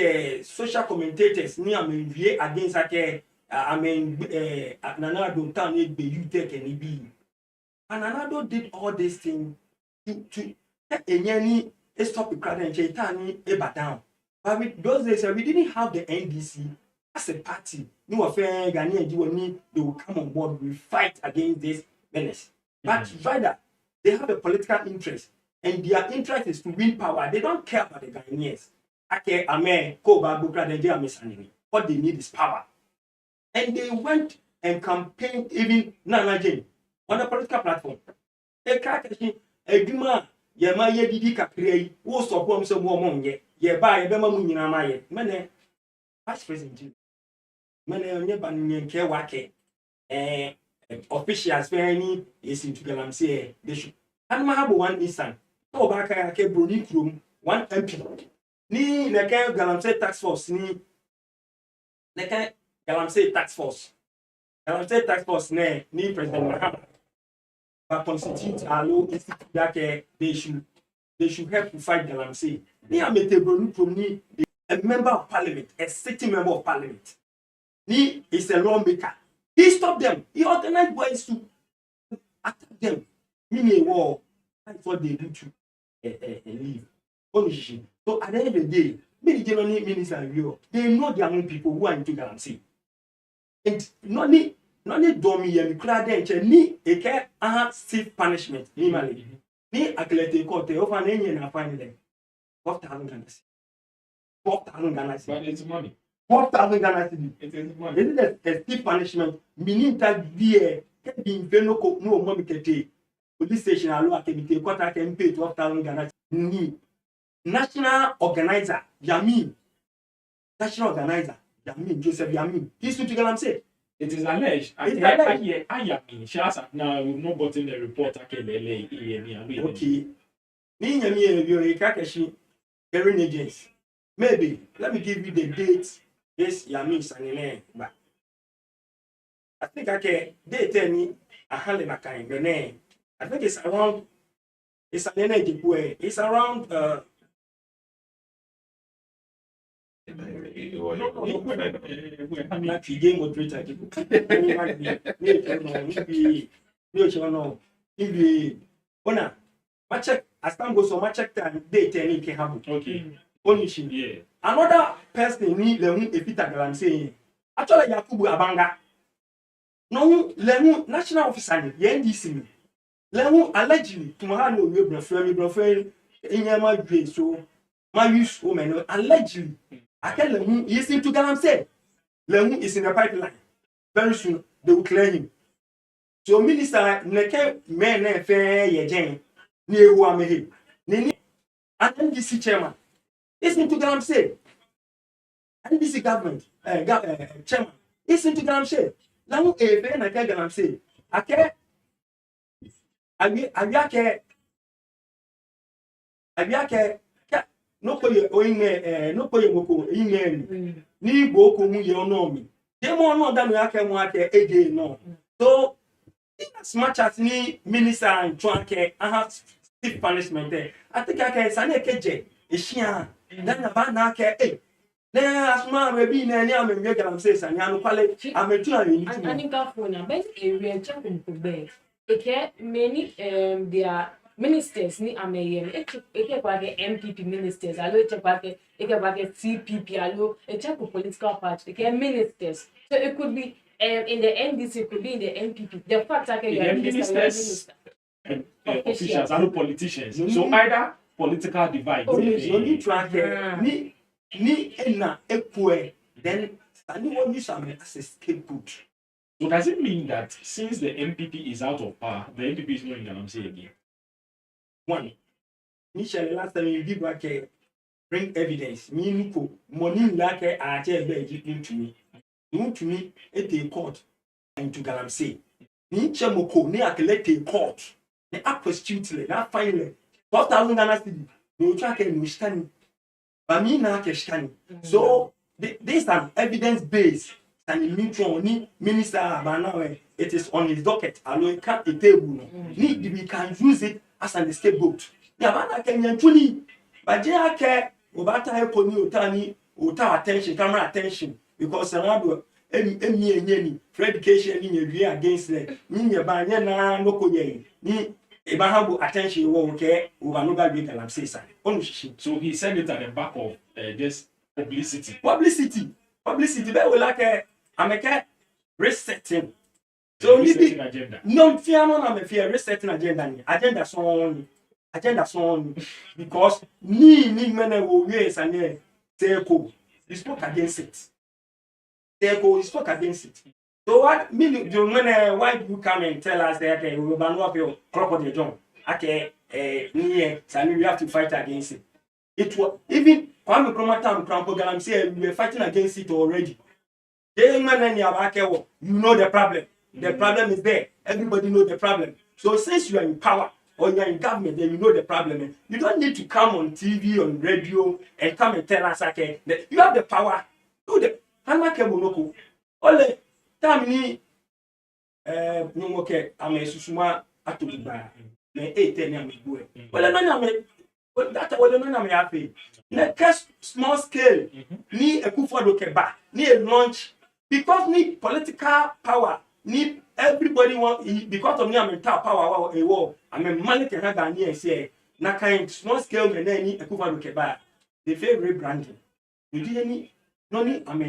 social commentators ni amenwie against ake Nana don't town be you take any be. And Nana did all this thing to any stop the crowd and Chaitani eba down. But with those days we didn't have the NDC as a party. No affair Ghanaian Jiwani, they will come on board, we fight against this menace. But rather they have a political interest, and their interest is to win power. They don't care about the Ghanaians. Okay, Amen, Koba Bukra Denja. What they need is power. And they went and campaigned even Nana Jane on a political platform. A Kakashi, a Duma, Yama Yedi Capri, who support some woman ye, ye buy a Bema Munamaye, Mane, Vice President, Mane, Neban Kewake, officials, Fanny, is into Galamse, they should. And my one instant, oh, Baka, Bruni Krum, one MP. Ni Naka Galamse tax force, ni Naka. Galamse tax force. Galamse tax force ne ni President Mahama. But constitute a law institute that they should help to fight Galamse. Ni ametebro from ni a member of parliament, a sitting member of parliament. Ni is a lawmaker. He stopped them. He organized boys to attack them. Meaning a war. That's what they do to leave. So at the end of the day, many general ministers they know their own people who are into Galamse. And not ni domi yemi kura denche ni eke stiff punishment ni mali ni aklete kote ofa na enye na fine them 4,000 Ghana cedi. 4,000 Ghana cedi. But it's money. 4,000 Ghana cedi. It is money. Is it a stiff punishment? Meaning that be no mommy kete police station alo akemite kota can pay 12,000 Ghana cedi. Ni national organizer Yamin. National organizer Yamin, Joseph Yamin. He's to Galamse. It is alleged. I Yamin. She has now we've not gotten the report. Okay. Me hearing agents. Maybe let me give you the dates. Yes, Yamin Sanine. But I think I can date any a Halemakai Bene. I think it's around it's around game moderator. Check as time goes on, check time date any can happen. Okay. Only she. Yeah. Another person need learn a bit I'm saying. Actually, Yakubu Abanga. No, learn national officer, NDC. Learn allegedly to my friend, in my brain, so my use woman allegedly. I tell them he is into Galamse. Lemun is in the pipeline. Very soon they will clear him. So minister neke men fair ye jen ni ewu amehe. Nini an NDC chairman is into Galamse. NDC government chairman is into Galamse. Lemun ebe na ke Galamse. Ake abiake no koye oyin no koye moko yin ni igbo ko mu ye ono mi demo no da no yake mu ake ege no so in as much as ni minister and twanke stiff punishment there I think ake sane keje ehia dan na ba na ake na asma we bi na ni amemwe Galamse sane anu kwale ametu an ni tu ani ka phone na but area check ko be eke many their ministers ni ameyem eke kwa ke MPP ministers alo eke kwa ke CPP alo eke ko political party eke ministers so it could be in the NDC, it could be in the MPP. The fact that you are ministers and officials alo politicians so either political divide so you try ni na ekwe then standing what you some as a scapegoat. So does it mean that since the MPP is out of power, the MPP is not in Galamse again? One, initially last time you give back bring evidence. Me money like a chair to me. You to me at a court into Galamse. Ni chamoko ni akelete court. Ni apostute na finally 12,000 Ghana cedi. No track and scanning. But me na ke scanning. So this is an evidence based. And the minister Abanawe, it is on his docket. Alo can't a table. We can use it as an scapegoat. Yabana can truly, but Jake obata ekoni otani ota attention camera attention because anado emi enyeni for education ni we against them ni ye ba nye na no koye ni e ba have attention wo nke over no ga be galam say say onu shishi. So he said it at the back of just publicity be we like ameke resetting. So resetting agenda. No fear no na me fear resetting agenda ni agenda so because ni mene wo we sane teko he spoke against it. So what mean you when why do you come and tell us that we will ban up your crocodile John? Okay, we have to fight against it. It was even Kwame Nkrumah Galam say we were fighting against it already. You know the problem. The problem is there. Everybody know the problem. So since you are in power or you are in government, then you know the problem. You don't need to come on TV, on radio, and come and tell us okay, that you have the power. Do the Hanake Monoko. Ole Tamini Numoke Ame Susuma Atuba. Me 8 am boy. Well, that was happy. Next small scale, ni Akufo-Addo Keba, ni a launch because ni political power, ni everybody want because of me I'm in top power a war. I'm a man can have an year say na kind small scale me ni Akufo-Addo Keba. They fail rebranding. You did any no ni I'm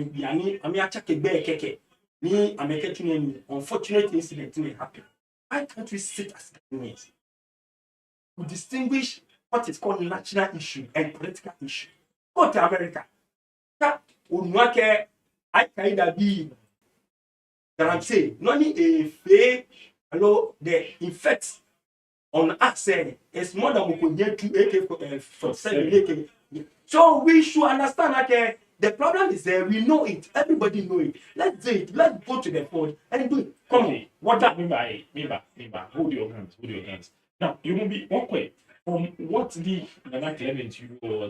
a check a bear keke. Ni I'm a catching any unfortunate incident may happen. Why can't we sit as Ghanaians to distinguish what is called national issue and political issue? Go to America. Unwake I kind of be that I'm saying, no need a fake, the effects on us it's more than we could get to AK-47. So we should understand that the problem is there. We know it. Everybody know it. Let's do it. Let's go to the phone and do it. Come on. What that mean by hold your hands. Now you will be okay. From what the Nana Clement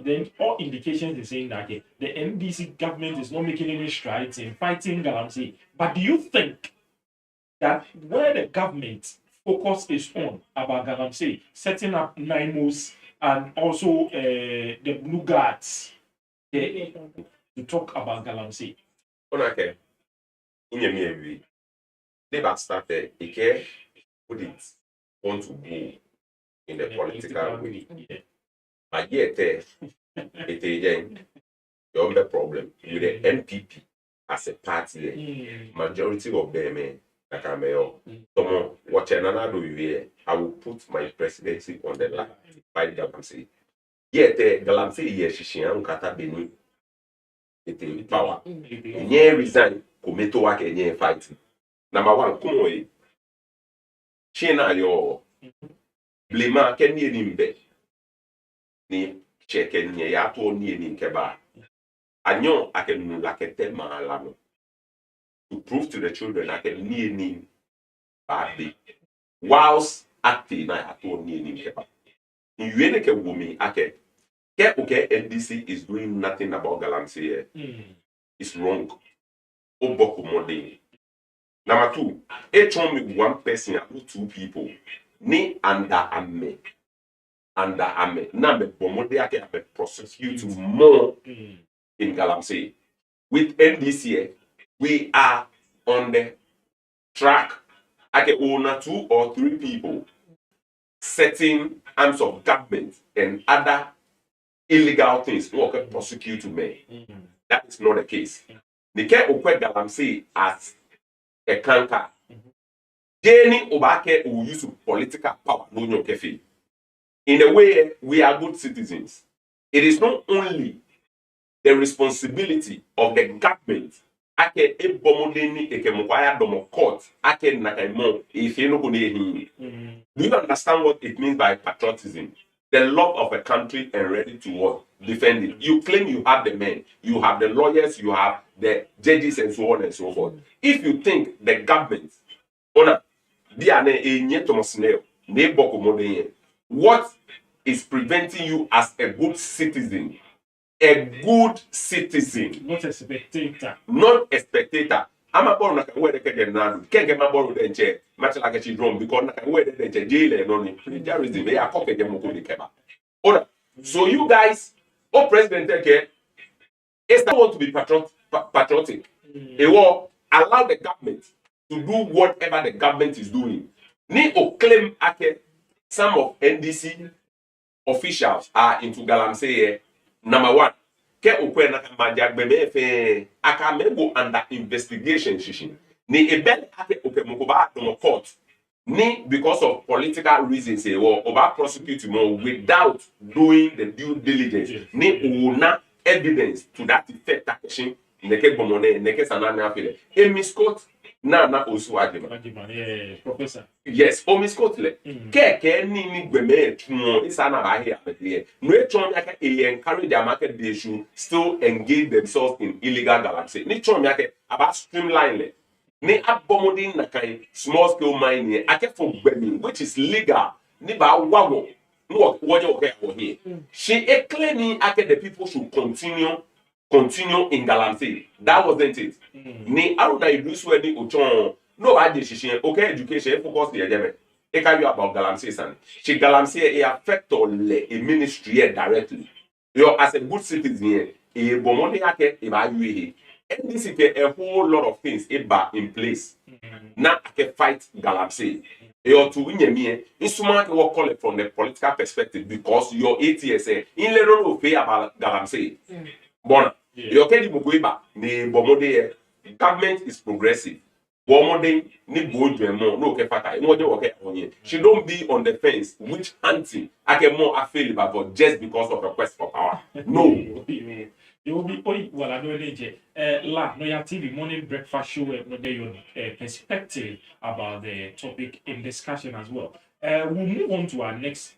then all indications is saying that the NDC government is not making any strides in fighting Galamsey. But do you think that where the government focus is on about Galamsey, setting up NIMOS and also the Blue Guards to talk about Galamsey? Okay. In your me, they back started. Ike put it want to go in the political way. But yet, it again, your problem with the NPP as a party. Majority of them, like I'm so what I will put my presidency on the line by the Galamsey. Yet, Galamsey, yes, she kata beni. It power. Nye resign, kometo wake nye fighting. Number one, kumoe. China yo blema ke ni nimbe. Ni cheke nye yato ni nkeba. Anyo ake nu lakete mahalano. To prove to the children ake ni babi. Whilst acting na yato ni nkeba. Yuene ke wumi ake. Okay, NDC is doing nothing about Galamsey. It's wrong. Number two, each one person or 2 people. Ni under ame. Now me bomode ake prosecute more in Galamsey. With NDC, we are on the track. Ake one 2 or 3 people setting arms of government and other illegal things who can prosecute me. That is not the case. They can open Galamsey as a canker. Jenny Obake will use political power. No cafe. In a way, we are good citizens. It is not only the responsibility of the government. Ake ebomodeni ekemukwaya domo court. Ake nakaimo if you know Do you understand what it means by patriotism? The love of a country and ready to what? Defend it. You claim you have the men, you have the lawyers, you have the judges and so on and so forth. If you think the government, what is preventing you as a good citizen? A good citizen. Not a spectator. Not a spectator. I'm a born like a weather can't get my borrow the chair, much like a children because I wear the jail and only plagiarism. They are copying them. So you guys O president take it's not want to be patriotic. It will allow the government to do whatever the government is doing. Ni o claim ake some of NDC officials are into galamsey. Number one, ke okwe na majagbeme fe aka mego under investigation shishin. Ni ebel ake oke mokoba no court. Ni because of political reasons or over prosecute more without doing the due diligence. Ni una evidence to that effect action neke bomone neke sanana afele. Emi Scott na osu adema. Professor. Yes, Omi Scott le. Ke ni gbeme tumo isana ba here abetlie. No etron yake encourage the market they should still engage themselves in illegal galamsey. Ni tron yake about streamline le. Ni abomodin na kai small scale mining ake for gbemi which is legal. Ni ba wawo. No what you here. She claiming ake the people should continue in galamsey. That wasn't it. Ni aruna idus we ni ochon no ba de shishin okay education focus the ejeme. E ka you about galamsey san. She galamsey e affect le a ministry directly. You as a good citizen here, e bomode ake e ba you and this is a whole lot of things in place. Now I can fight galamsey. You to win me. Instrument will call it from the political perspective because your ATSA in little pay about galamsey. Bona. You can go ni bomode government is progressive. Bomode ni bold more no ke fata. She don't be on the fence which anti I can more available but just because of a quest for power. No. You will be well, I know Noyaa TV morning breakfast show your perspective about the topic in discussion as well. We'll move on to our next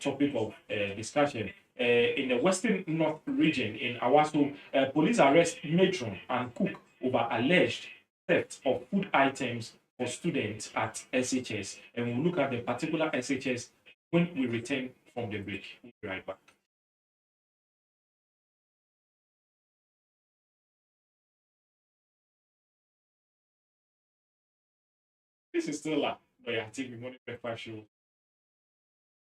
topic of discussion. In the Western North region in Awaso, police arrest matron and cook over alleged theft of food items for students at SHS. And we'll look at the particular SHS when we return from the break. We'll be right back. This is still a Noyaa TV morning breakfast show.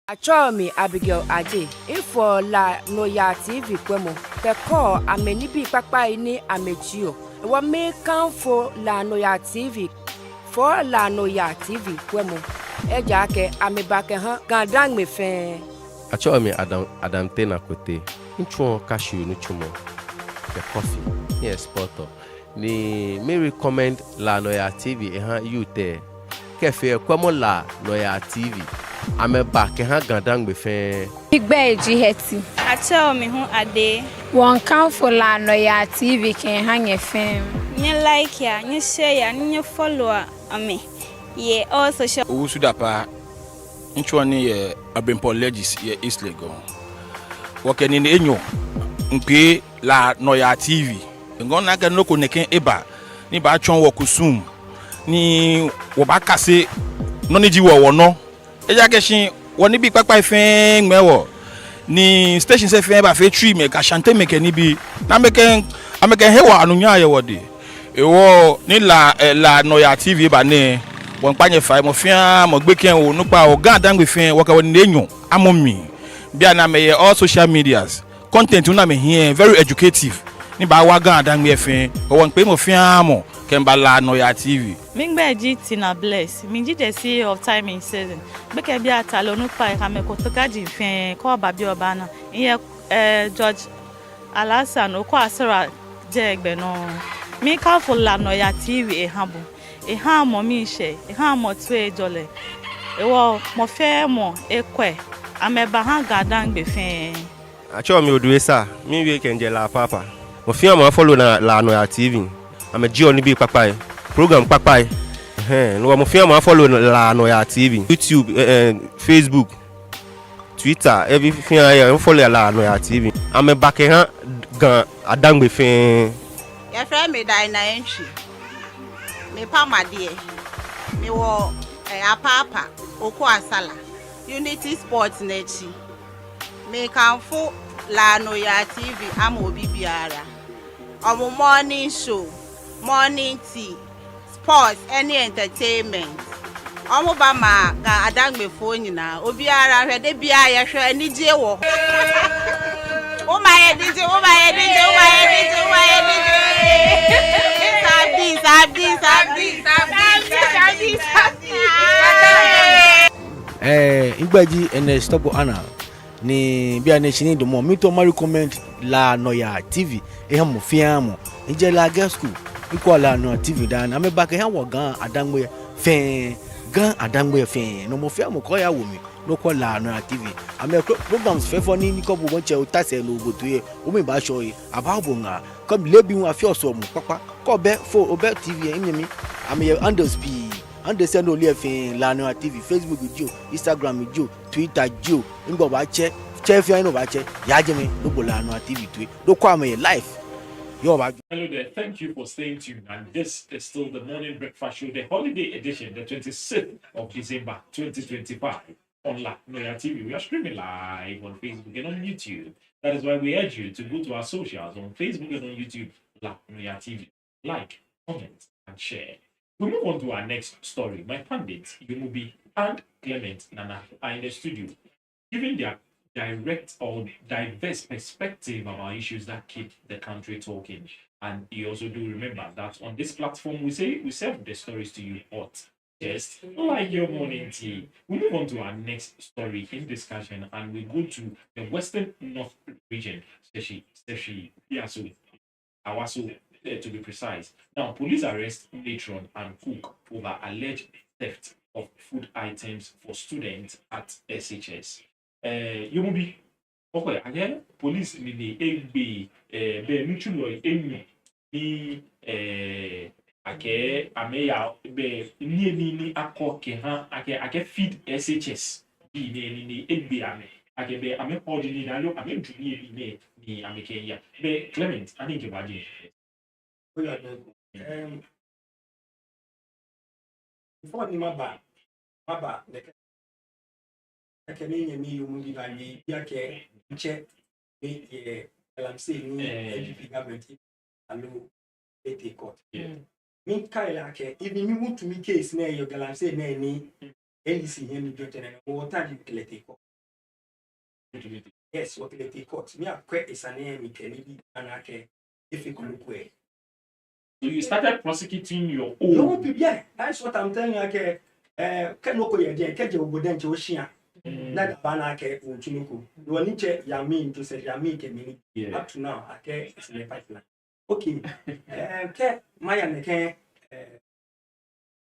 Achome Abigail Aje info la Noyaa TV kwemo ke call ameni bi papa ini amechio wo me kan fo la Noyaa TV for la Noyaa TV kwemo eja ke ameba ke han gandang me fe Achome Adam Tena kote nchuo cashew ni chumo the coffee yes poto ni me recommend la Noyaa TV you there kefe kwemo la Noyaa TV ameba ke han gandang be fe igbe eji heti Achome hu ade won kan for la Noyaa TV ke han ye fe nye like ya nye share ya nye follow ame ye also share usudapa nchuo ni ye abempo legis ye East Lagos wokeni ni enyo mpe la Noyaa TV ngona ga noko neken eba ni ba chon wokusum ni wo ba kase no ni jiwo wono eja keshin woni bi papa ife nmewo ni station se fe ba fe tree me ka chante me ke ni bi na meken ameken hewa anunya ye wode ewo ni la Noyaa TV ba ne won panye fa mo fia mo gbe ken o nupa o gan dangbe fe wo ka woni enyo amomi bia na me all social medias content una me here very educative ni ba wa gan dangbe fe won pe mo fia mo kemba la Noyaa TV Mingbe GT na bless. Minji the CEO of time in season. Beke bia talonu pa ka me ko toka ji fin ko babi obana. Iye George Alasan o ko asara je egbe no. Mi ka fo la Noyaa TV e habo. E ha mo mi se, e ha mo tu e jole. E wo mo fe mo e kwe. Ameba ha gadan gbe fin. Achome oduesa, mi we kenje la papa. Mo fi am follow na la Noyaa TV. Ame ji oni bi papa program papai no mo film follow la Noyaa TV YouTube Facebook Twitter everything I follow la Noyaa TV am back han gan adangbe fin ya friend me dai na entry me pa made me wo apapa oku asala Unity Sports nechi me kan fo la Noyaa TV am obi biara omo morning show morning tea sports any entertainment omo ba ma ga adangbe fo nyina obiara hwede bia ye hwe ani je wo Oh my DJ, oh my DJ, oh my DJ, oh my Igbaji and stop Anna. Ni bia ne chini do mo mi to ma recommend la Noyaa TV e ha mo fiamo nje la girl school iko la Noyaa TV dan na me ba ke ha wo gan adangbe fe gan adangbe fe no mo fiamo ko ya wo mi no ko la Noyaa TV ame programs fe for ni ko bo che o tase no ogoto ye o mi ba show ye aba bo nga come lebi won afi oso mo papa ko be for obe TV e mi ame underspeed understand only if la Noyaa TV, Facebook jo, Instagram jo, Twitter jo, ngo ba che fi no ba che ya je me no la Noyaa TV to do kwa me live. Yo ba. Hello there, thank you for staying tuned. And this is still the morning breakfast show, the holiday edition, the 26th of December 2025 on La Noyaa TV. We are streaming live on Facebook and on YouTube. That is why we urge you to go to our socials on Facebook and on YouTube, La Noyaa TV. Like, comment, and share. We move on to our next story. My pundits, Yumubi and Clement Nana, are in the studio, giving their direct or diverse perspective about issues that keep the country talking. And you also do remember that on this platform, we serve the stories to you hot, just like your morning tea. We move on to our next story in discussion, and we go to the Western North region, especially Awaso, to be precise. Now, police arrest matron and cook over alleged theft of food items for students at SHS. Yomubi, okay, again, police in the AB, be mutual ni ake ameya be ni akọ ke ha ake feed SHS ni AB ame ake be ame ordinary na lo ame duni ni ame Kenya be Clement ani ke baje. Before the maba, the Canadian you movie value, Yake, check, I'm saying, LGP government, allow a court. Me, Kailake, even you want to me case near your galam say, Nanny, NDC, him, or time you collect court. Yes, what collect court. Me, a quite is an enemy, Kennedy, and I can, if you could look away. So you started prosecuting your own. No, yeah, that's what I'm telling you. Okay, can look at your catch your wooden to Ocean. Not Banake or Chiniku. You are Nietzsche, Yamin to say Yamin can mean up to now. Okay, it's in the pipeline. Okay, Maya Neke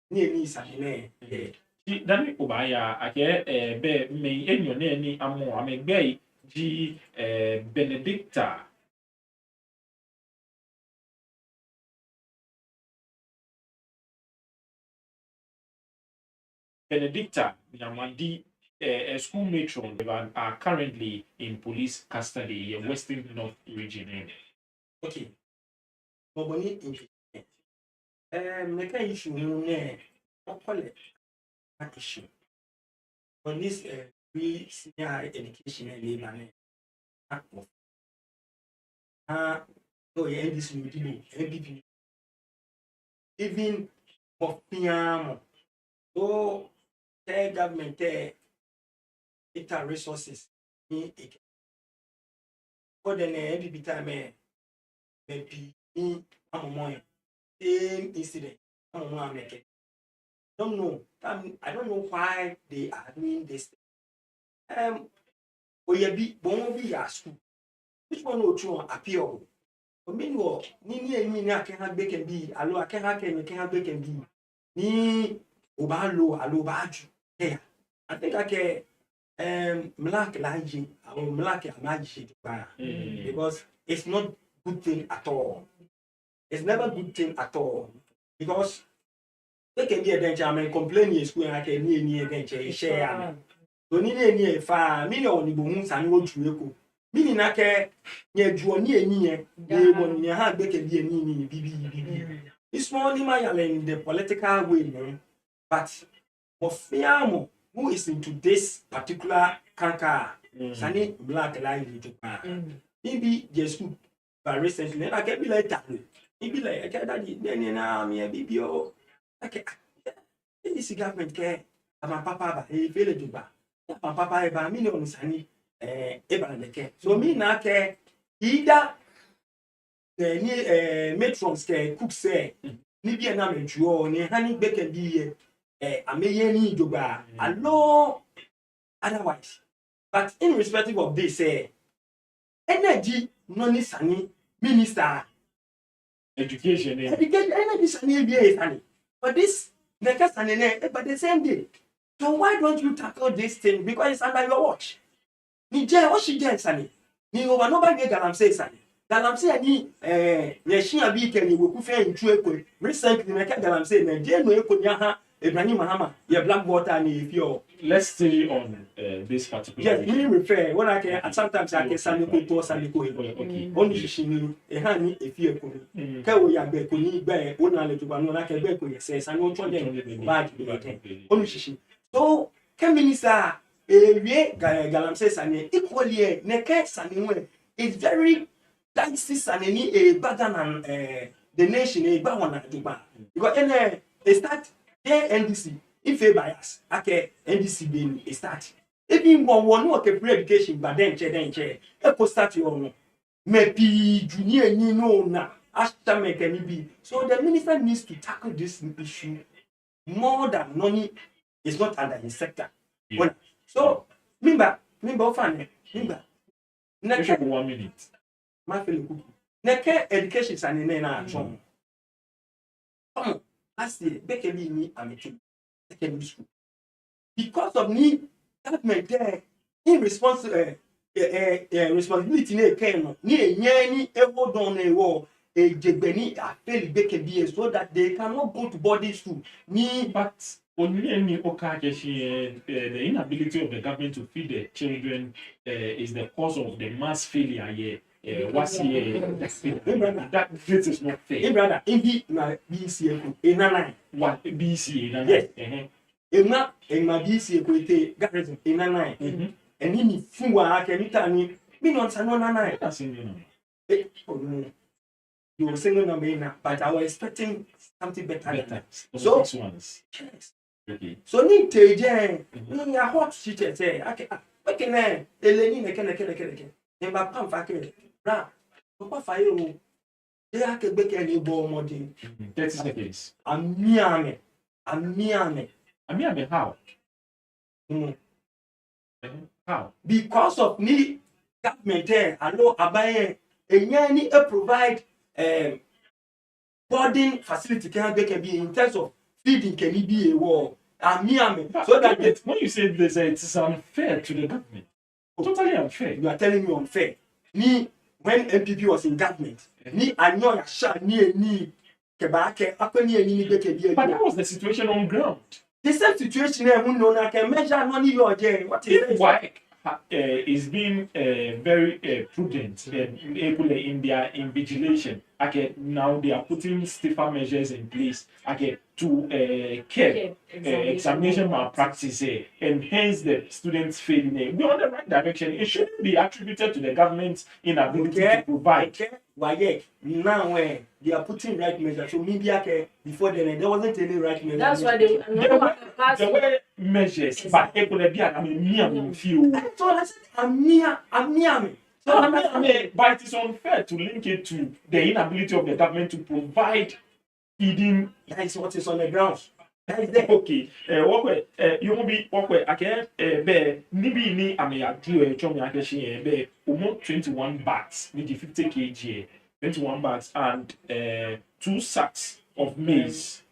near me, Saturday. Dani Obaya, ake be me enyo ne ni amo amegbe ji Benedicta. Benedicta Nyamandi, a school matron, are currently in police custody in Western North region. Okay. Nobody in make an issue ne call it an issue. On this free senior education and labor. So yeah, this will be MVP. Even for Piamo. So government data resources in for the MVP time maybe in same incident. Don't know. I don't know why they are doing this. Oyebi be at school. Which one will you appeal? Meanwhile, ni can bake be. Allo I can bake and be. Ni Obalo, Alobaju. Yeah. I think I can Mlak Laji or Mlak Amaji because it's not good thing at all. It's never good thing at all. Because they can be a danger. I mean, complain in school and I can near danger. Share. So near far, million the bones and go to meaning I can near Juani near they won't near how they can be a BB. It's more in the political way, but Mofiamo, who is into this particular canker, Sani Black Line in Japan. Maybe just but recently, I can be like that. Maybe like I can't then now me a BBO. Okay, this government care. I'm a papa, he feel it to buy. My papa, a million Sani, Eban the care. So me not care either ni matrons ke cook say ni bi na mentuo ni hani beke bi ameye ni joba allo otherwise. But in respective of this energy no ni sani minister education energy sani bi sani. But this next sani but the same day. So why don't you tackle this thing? Because it's under your watch. Ni je o shi je sani. Ni over no ba ge galamsey sani. Galamsey ni yeshia bi ke ni woku fe ntu ekwe. Recently na ke galamsey na je no ekwe ni ha Ibrahim Mahama ye black water ni ifio. Let's stay on this particular. Yes, me refer when I can sometimes I can sani ko to sani ko. Okay. Oni shishini ha ni ifio ko. Ka wo ya be ko ni be wona le tuba no na ke be ko ye say sani o chon dem bad be. Oni shishi. So, can minister galamsey sani equally neke sani we is very dicey sani ni bigger than the nation bigger one juba. Because a start NDC if a bias ake NDC being a start. Even one okay free education but then che e start your own maybe junior ni no na after make any be. So the minister needs to tackle this issue more than money is not under his sector. Yeah. So, mimba ofane, mimba. Neke 1 minute. My fellow cookie. Neke education sanene na atron. Last year, Bekebi ni ameti secondary school. Because of ni government there, in response responsibility ne keno, ni enyeni evo don e wo jegbeni afeli Bekebi so that they cannot go to boarding school. Ni but only the inability of the government to feed the children is the cause of the mass failure here. That this is not fair. Brother, indeed, my BCA in a what BCA? Yes. Emma BCA quite garrison in a nine. And in Fua can tell me on San Nine. You were singing on me now, but I was expecting something better. So, yes. Okay. So ni teje ni ya hot shit say okay na eleni neke nemba pam fa ke bra papa fa yo e ake gbeke ni bo omode 30 seconds amiame how how because of ni government allo abaye enya ni provide boarding facility can be in terms of feeding can be a war. So that when you say this, it's unfair to the government. Totally unfair. You are telling me unfair. Ni when MPP was in government, ni anyo sha ni kebake akoni ni beke. But that was the situation on ground. The same situation who know na can measure money your day. What is it? Why is being very prudent in their invigilation. Okay, now they are putting stiffer measures in place. Okay, to curb examination malpractice, and hence the students failing. We're on the right direction. It shouldn't be attributed to the government's inability to provide. Okay. Why now they are putting right measures. So maybe before then there wasn't any right measures. That's why there were measures, but it could be a few. So I said, I'm So, but it is unfair to link it to the inability of the government to provide feeding. That is what is on the ground. Okay. You will be okay. Okay. Nibi ni ameadu chomi akeshi be 21 bags, maybe 50 kg, 21 bags, and 2 sacks of maize.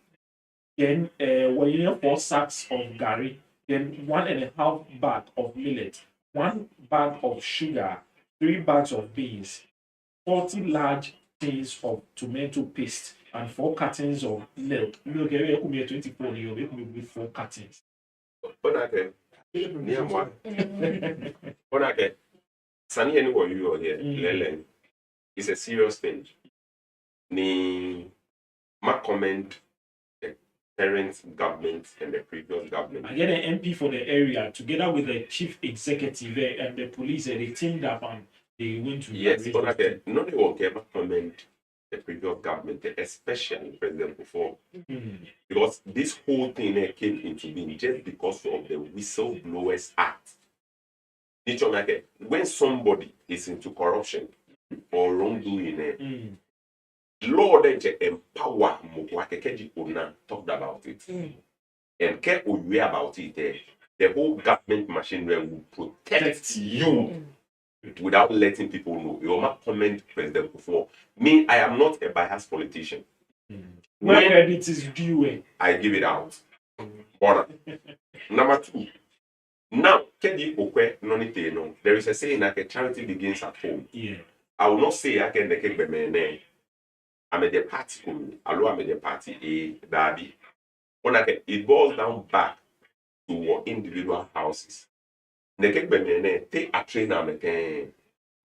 Then 4 sacks of gari. Then 1.5 bag of millet, 1 bag of sugar, 3 bags of beans, 40 large tins of tomato paste, and 4 cartons of milk. Milk, it could be 24, it could be 4 cartons. Bonake, Bonake, Sani anywhere you are here, Lelen, is a serious thing. Ni ma comment the current government and the previous government. I get an MP for the area together with the chief executive and the police. They teamed up and they went to. Yes, Bonake, no one can comment the previous government, especially President before, because this whole thing came into being just because of the Whistleblowers Act. When somebody is into corruption, or wrongdoing. Lord empower Mugwakeji Ona talked about it. And care we about it. The whole government machinery will protect you without letting people know. You might comment President before. Me, I am not a biased politician. When credit is due, I give it out. One. Number two. Now, Kedi Okwe Nonite no. There is a saying that a charity begins at home. Yeah. I will not say I can make a I'm at the party. I'm at the party. Daddy. It boils down back to what individual houses. Neke bemene take a trainer meken.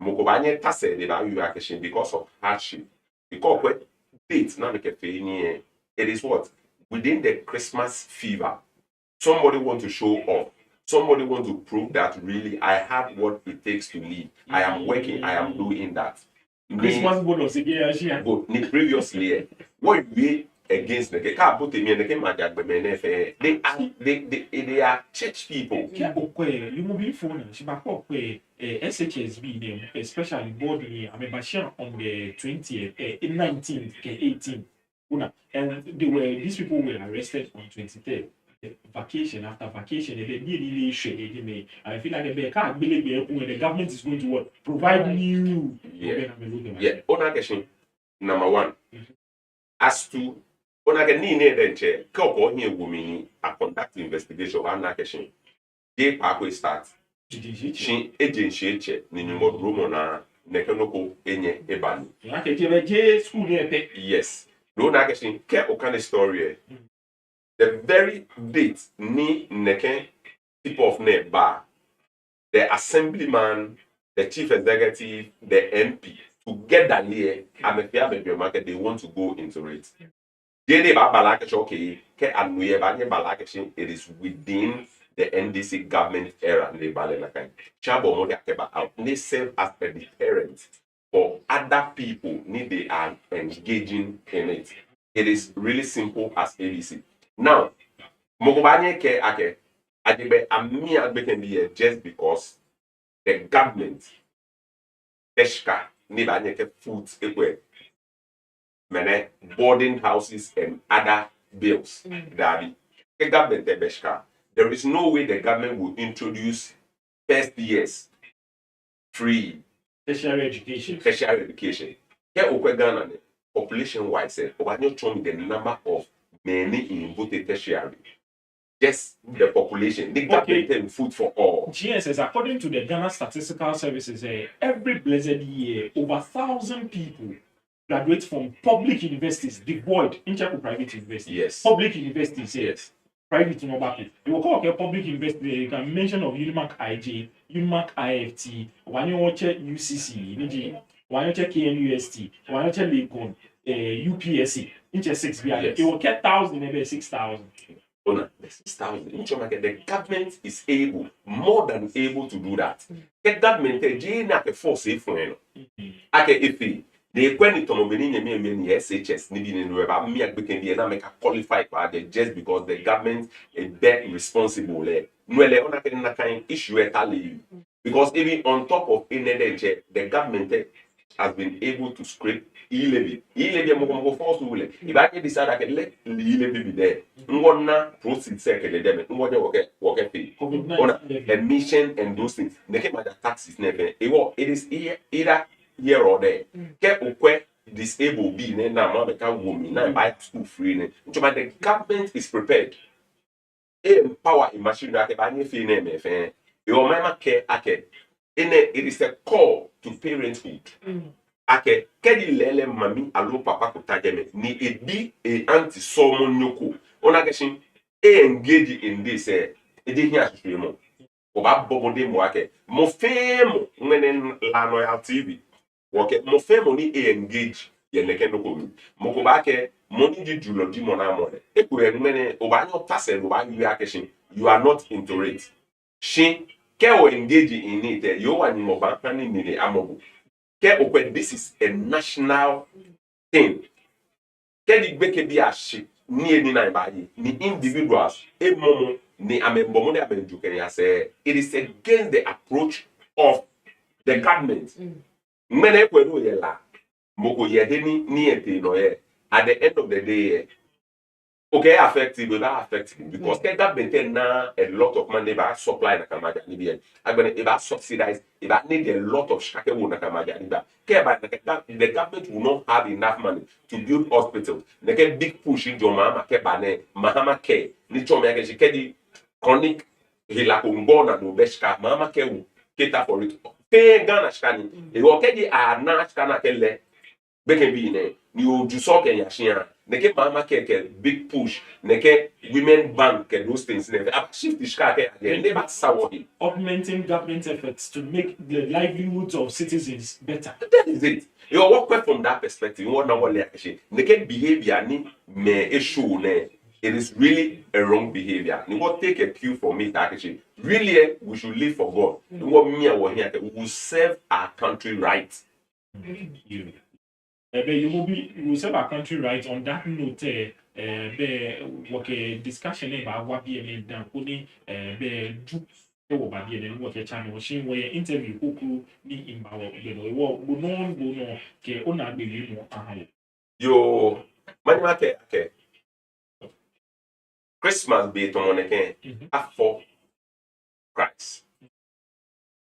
Mokobanye tase de ba yu akeshin because of hardship. Because when dates na make fe it is what within the Christmas fever. Somebody want to show off. Somebody want to prove that really I have what it takes to live. I am working. I am doing that. Christmas bonus again. Previously, what we against the they are church people. You mobile phone, she back up SHSB them, especially body. I'm a on the 20th, 19th, 18th. And these people were arrested on 23rd. Vacation after vacation, they really shade me. I feel like the government is going to what? Provide new. Yeah. Number one. As to ona ke ni ne den che ka ko hin egumi a conduct investigation wa na ke shin dey pa ko start shin agency che ni nyumo romo na ne ke no ko enye ebani na ke je school dey pe. Yes, do na ke shin ke o kan story the very date ni ne ke people of ne ba the assemblyman, the chief executive, the MP together here, market, they want to go into it. It is within the NDC government era. They serve as a deterrent for other people they are engaging in it. It is really simple as ABC. Now, just because the government food boarding houses and other bills. The government there is no way the government will introduce first years free tertiary education. Here Ghana population wise, the number of many in both tertiary. Just the population. The government food for all. GSS, according to the Ghana Statistical Services, every blessed year, over 1,000 people graduate from public universities, devoid in private universities. Yes. Public universities, yes. Private no back. You will call public university. You can mention of Unimac IJ, Unimac IFT, one you watch UCC, one you check KNUST, one you check Lakon, UPSC, inch 6 BI. You will get 1,000, maybe 6,000. The 6,000. The government is able, more than able to do that. The government is force for they when SHS make a qualified for just because the government is that responsible. Issue because even on top of the government has been able to scrape e-levy. E-levy force if I can decide I can let e-levy be there. Proceed second emission and those things. They came at the taxes never. It is either here or there. Disabled be now woman now buy school free. The government is prepared. Empower a machine that it is a call to parenthood. Kedi lele mami alo papa kutajeme ni ebi anti somo nyoko. Ona geshin engage in this edi here ashumo. Oba bomode mo ake. Mo femo ngene la Noyaa TV. Mo femo ni engage ye neke no komi. Mo ko ba ke money di julo di mona mo. Ekure ngene oba nyo tase oba yu akeshin. You are not into it. Shin ke o engage in it yo wa ni mo ba pani ni amobu. This is a national thing. Ni individuals, it is against the approach of the government. Mene kwenu ye la. Moko ye heni ni ete no ye. At the end of the day, okay, affected, but not affected because government now a lot of money by supply na kamaja ni bien. Agbene about subsidize, about need a lot of shake wo na kamaja ni ba. The government will not have enough money to build hospitals. They get big push in Joma ke bane mahama care. Ni chome yake shikedi chronic hilakumbo na no beshka mama ke wo cater for it. Pe Ghana shkani. E wo kedi a na shkana kele beke bi ne ni o ju so ke yashia. Neke mama ke big push, neke women bank ke those things never shift the shka ke again. Never saw it. Augmenting government efforts to make the livelihoods of citizens better. That is it. You work from that perspective. You want to know neke behavior ni me issue ne. It is really a wrong behavior. You want take a cue from me actually. Really, we should live for God. You want me or here we will serve our country right. You will serve our country right. On that note, work a discussion about what be made down. Only do what be then work a channel. She where interview who ni imbawa. We no ke ona be more. Yo, manima ke Christmas be to moneke after Christ.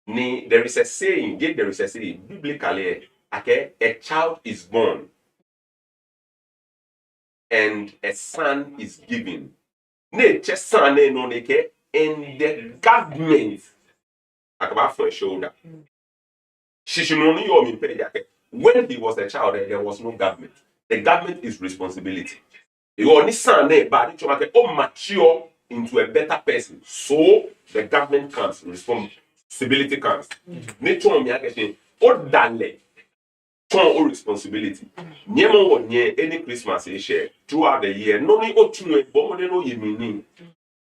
There is a saying, there is a saying biblically. Okay, a child is born and a son is given. Just son no neke and the government akaba for a shoulder. When he was a child, there was no government. The government is responsibility. You only son but mature into a better person. So the government comes, responsibility comes. Nature me akeshe odale. All responsibility. Nyemo wonye any Christmas share throughout the year. No ni otunwe bomo no yemini.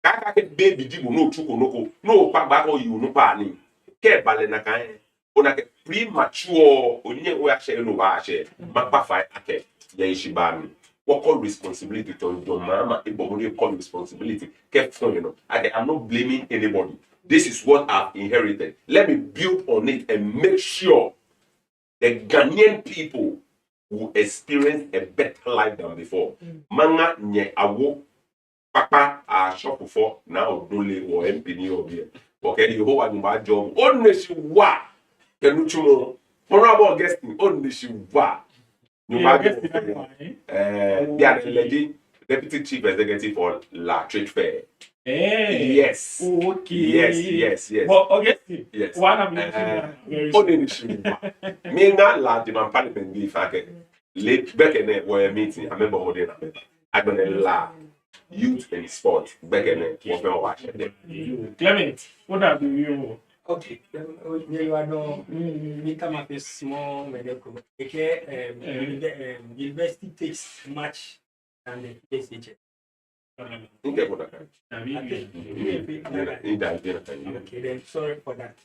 Kaka ke baby dibu no chuko noko no pa ba ko you no pa ni. Ke bale na kan. Ona ke premature onye we share no wa share. Makpa fa ake ye ishibami. What call responsibility to your mama e bomo dey call responsibility. Ke fun you know. I'm not blaming anybody. This is what I've inherited. Let me build on it and make sure the Ghanaian people will experience a better life than before. Manga nye awo papa a shop for now dole or MP or beer. Okay, you hold my job. Only she wa kenuchumo. Honorable guesting only she wa. You might the deputy chief executive for La Trade Fair. Hey. Yes. Okay. Yes. Well, okay. Yes. One of the me not la demand parliament be fake. Late back in there were a meeting. I remember holding up. I'm gonna la youth and sport back in there. What we watch there. Clement, what have you? Okay, you are no. We come up with small medical. Okay, university takes much than the PhD. Okay, then sorry for that.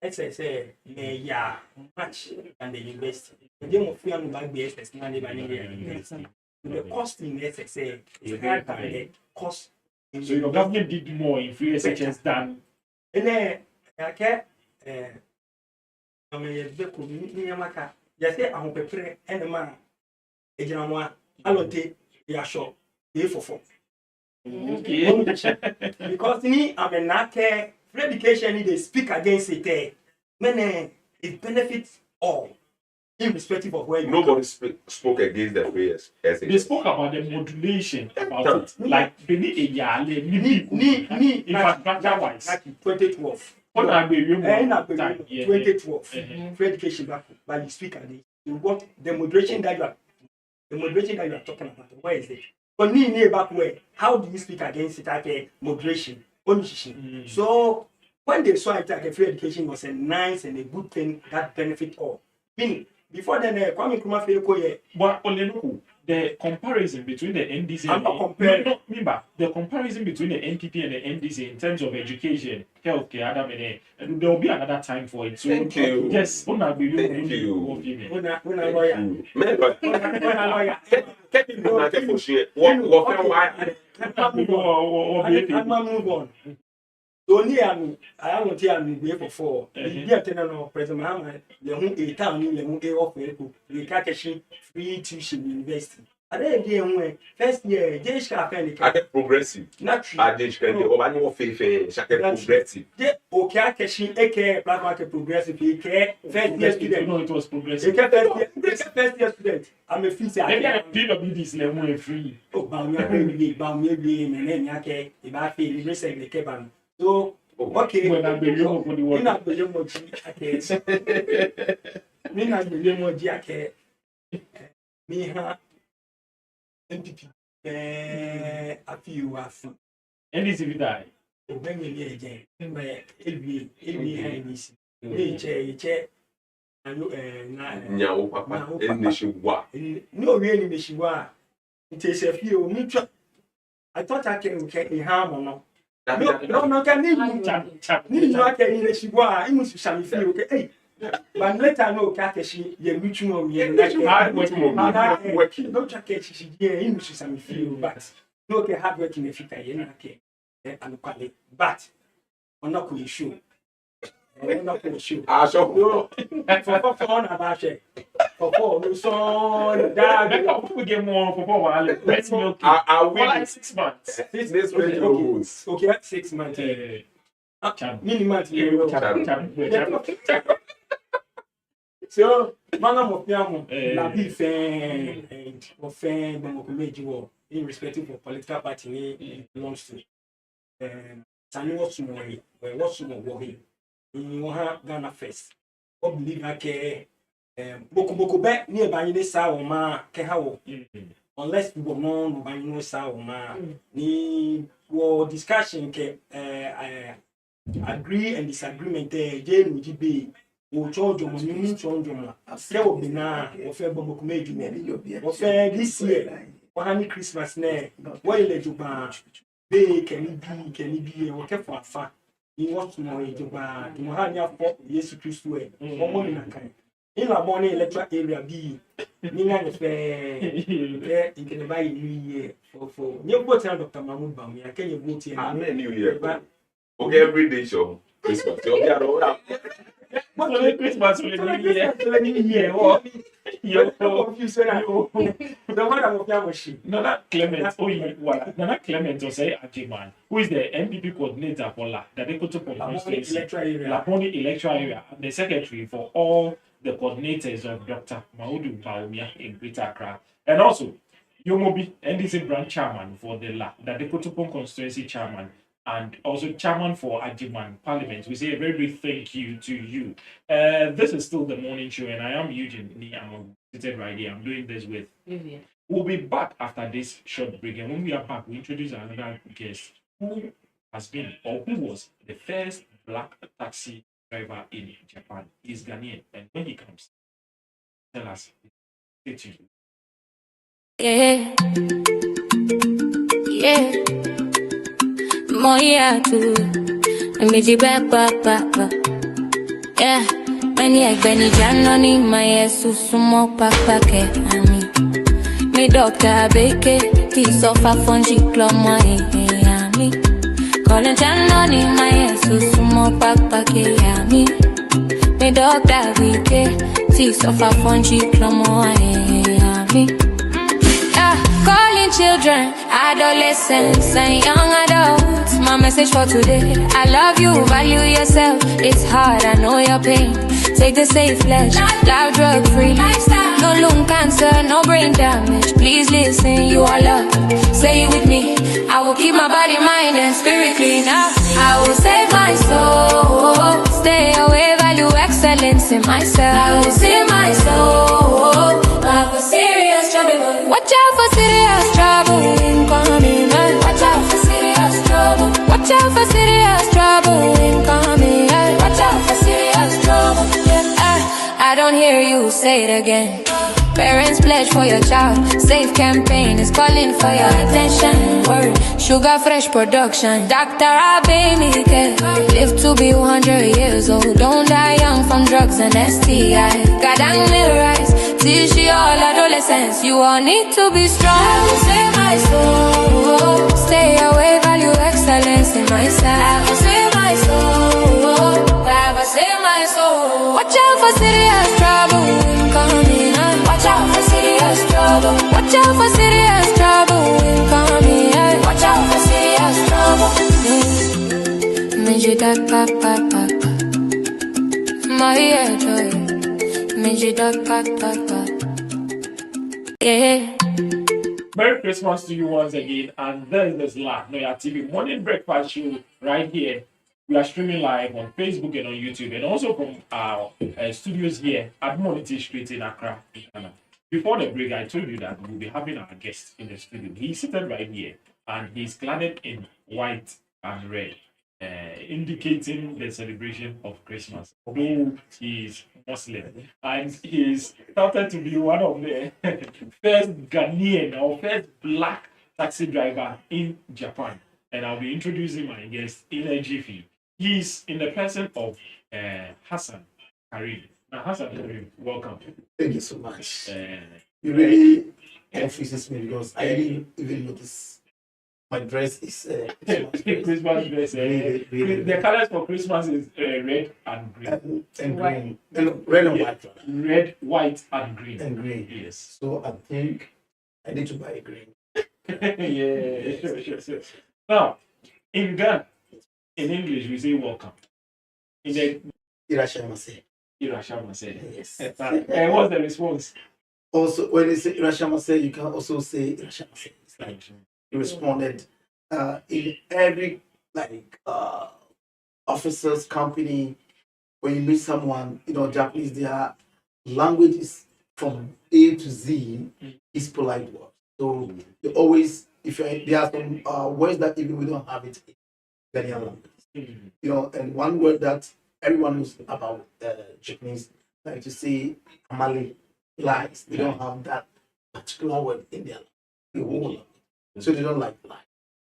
As I say, yeah, much than the university. The game of freedom back BSS, the cost in SSA is higher than the cost. So your government did more in free SHS than. And then, okay, I mean, the community, just say, I'm preparing and the man, a general, I don't take. Yeah, sure. Pay for four. Okay. Because me, I'm a nake. Free education, they speak against it. Many it benefits all, irrespective of where you. Nobody spoke against the prayers. They spoke about the modulation about it. Like they need a yale, infrastructure wise. 2012. 2012. Free education back, but you speak against. You got the moderation that you are. The moderation that you are talking about, where is it? For me, back where? How do you speak against it? Like moderation, So when they saw it, like free education was a nice and a good thing that benefit all. Meaning, before then, Kwame Nkrumah failed. But the comparison between the NDC I'm not comparing. No, remember the comparison between the NPP and the NDC in terms of education, healthcare, and there will be another time for it. So thank you. Yes, Thank you. When a lawyer. Move on. So near I want to be for 4. You no President Mahama, the whole a town in the whole of the Kakashi free tuition university. I didn't first year, they shall find the progressive. Naturally. I did the Obama faith, progressive. Okay, Kashi, a market progressive, first year student. No, it was progressive. First year student. I'm a fee. I can't PWD is never free. Oh, Bammy, and then Yake, if I feel the rest of the cabin. So, okay, when I believe for the world, not the emoji, I can't. Me not the emoji, I can't. Me, huh? MPP, a few are food. And this if you die. When you again, my LB, chair, no, Papa, no, really, Mishiwa. It is a few mutual. I thought I can get a harm or no. No, can need you. I can in a Shiwa, you must shall feel okay. But later, no Kakashi, ye mutual, ye working. No Kakashi, ye must shall feel, but no can have working if you can, and quality. But I'm not going to show. I'm not going to show. I shall go for fun about it. For no son, dad, we get more for breast milk. I will like 6 months. Okay, 6 months. Minimum. So, man of Yamo, la be fair and offend Bomokumeji, irrespective of political party he belongs to. Tani what's more, what's more, in Ghana first. What believe I care? Boko back nearby this hour, ma, Kehawo. Unless we were known by no sound, ma, ni war discussion, agree and disagreement, Jane would be. O chojo mo ni chojo mo se obi na o fe bombo kumeju o fe this year o hani Christmas na wo ile juba be keni bi o ke for afa ni what mo juba mo hani afọ Yesu Kristo o mo ni na kan in la morning electoral area bi ni na ne fe in buy new year for you vote na Dr. Mahmoud Bawumia ya kenye vote ya new year okay every day show Christmas you be around what will Christmas will be here? You're confused. No, not Clement. Oh, not Clement or say Ajiman, who is the MPP coordinator for La Dadekoto Laponi electoral area, and the secretary for all the coordinators of Dr. Mahmoud Bawumia in Greater Accra, and also Yomobi, NDC branch chairman for the La Dadekoto constituency chairman. And also chairman for Ajiman Parliament. We say a very big thank you to you. This is still the morning show, and I am Eugene. I'm seated right here. I'm doing this with Vivian. We'll be back after this short break, and when we are back, we introduce another guest who has been or who was the first black taxi driver in Japan. He's Ghanaian, and when he comes, tell us. Stay tuned. Yeah. Noyaa Tv yeah, many Benny Janoni, my sumo papa ke ami. Me doctor beke, tis of a fungi clomo ami. Calling Janoni, my sumo papa ke ami. Me doctor beke, tis of a fungi clomo ami. Calling children, adolescents, and young adults. My message for today: I love you, value yourself. It's hard, I know your pain. Take the safe ledge, live drug free. No lung cancer, no brain damage. Please listen, you are loved. Say it with me. I will keep my body, mind, and spirit clean. I will save my soul. Stay away, value excellence in myself. I will save my soul. I was serious trouble. Watch out for serious trouble incoming. Watch out for serious trouble. Watch out for serious trouble incoming. Watch out for serious trouble. I don't hear you say it again. Parents pledge for your child. Safe campaign is calling for your attention. Word, Sugar Fresh production. Dr. Abemike. Live to be 100 years old. Don't die young from drugs and STI. God, I'm rise. See, she all adolescence. You all need to be strong. I will save my soul. Stay away, value excellence in my side. I will save my soul. I will save my soul. Watch out for serious trouble incoming. Watch out for serious trouble. Watch out for serious trouble incoming. Watch out for serious trouble. Major dark papa. My head, major dark papa. Yeah. Merry Christmas to you once again, and there's this Noyaa TV morning breakfast show right here. We are streaming live on Facebook and on YouTube, and also from our studios here at Monity Street in Accra, Ghana. Before the break, I told you that we'll be having our guest in the studio. He's seated right here, and he's clad in white and red, indicating the celebration of Christmas. Although he's Muslim, and he's started to be one of the first Ghanaian or first black taxi driver in Japan. And I'll be introducing my guest in a jiffy. He's in the person of Hassan Karim. Now, Hassan Karim, welcome. Thank you so much. You really confuses me because I didn't even notice my dress is Christmas dress. The colors for Christmas is red and green. And green. Red and white. Red, white, and green. And green. Yes. So I think I need to buy green. Sure. Now, in Ghana, in English, we say welcome. In the Irashamase. Irashamase. Yes. And what's the response? Also, when you say Irashamase, you can also say Irashamase. It's like you responded in every officers company. When you meet someone, Japanese, their language is from A to Z is polite word. So you always, there are some words that even we don't have it in Ghanaian language. And one word that everyone knows about Japanese, like to say amale, lies. They don't have that particular word in their language. So they don't like lies.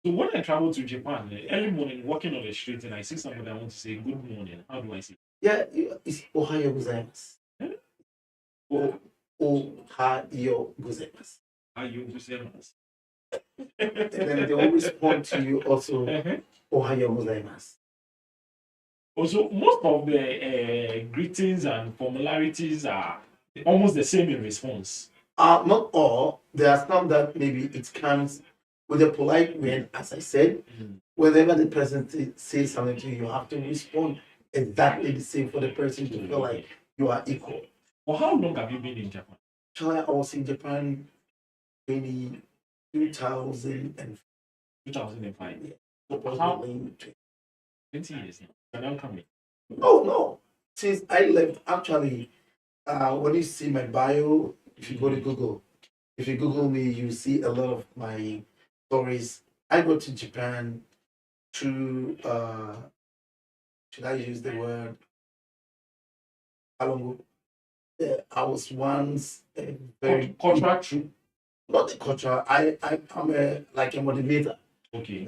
So when I travel to Japan, early morning, walking on the street, and I see somebody, I want to say good morning. How do I say? Yeah, it's Ohayo gozaimasu. Ohayo gozaimasu. Ohayo gozaimasu. And then they will respond to you also, Ohayo gozaimasu. Also, most of the greetings and formalities are almost the same in response. Not all. There are some that maybe it comes with a polite way, as I said. Whenever the person says something to you, you have to respond exactly the same for the person to feel like you are equal. For how long have you been in Japan? Actually, I was in Japan 2005. 2005. Yeah. How 20 years now. And I'm coming. Oh no! Since I left, actually, when you see my bio, if you go to Google, if you Google me, you see a lot of my stories. I go to Japan to should I use the word? How long ago? I was once a very cultural troop. Not a cultural. I'm like a motivator. Okay.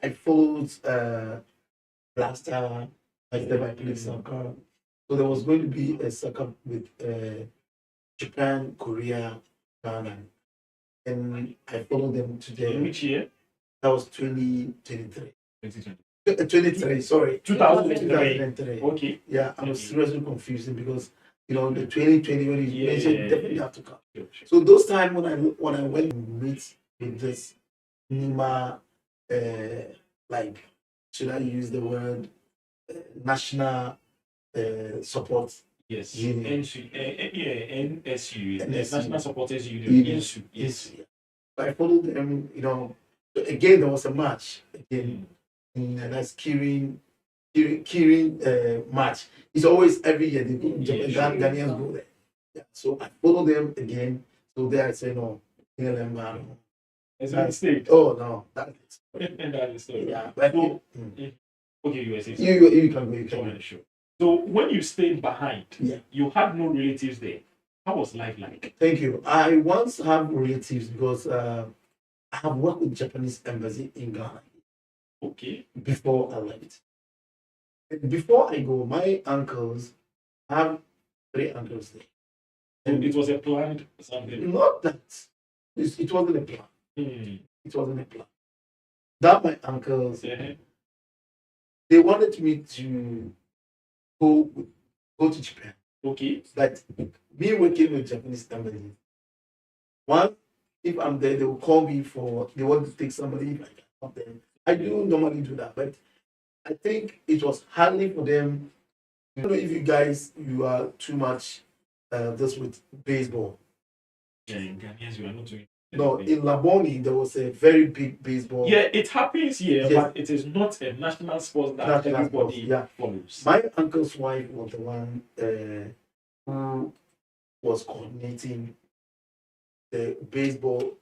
I followed Blaster. I played soccer. So there was going to be a soccer with Japan, Korea, Ghana, and I followed them today. In which year? That was 2023. 2023. 23, sorry. 2003. Okay. Yeah, I was seriously confusing because the 2020 when you mentioned definitely have to come. Sure. So those times when I went to meet with this Nima, like should I use the word national support? Yes. Union. NSU. National Supporters Union. Yes. So I followed them. Again there was a match again. And that's Kirin match. It's always every year they go. Ghanaians go there. Yeah. So I follow them again. So there I say no. It's a mistake. Oh no, that's that is yeah. But okay, you were saying you can go. You can go. Sure. So when you stayed behind, yeah, you had no relatives there. How was life like? Thank you. I once have relatives because I have worked with Japanese embassy in Ghana. Okay. Before I left. And before I go, my uncles, I have 3 uncles there. So it was a planned something. Not that. It wasn't a plan. Hmm. It wasn't a plan. That my uncles, Uh-huh. they wanted me to go to Japan. Okay. Like me working with Japanese family. One, if I'm there, they will call me for they want to take somebody. If I can help them. I do normally do that, but I think it was hardly for them. I don't know if you guys you are too much this with baseball. Yeah, in Ghanaians, we are not doing. No, in Laboni there was a very big baseball. Yeah, it happens here, Yes. but it is not a national sport that National everybody sports, yeah. follows. My uncle's wife was the one who was coordinating the baseball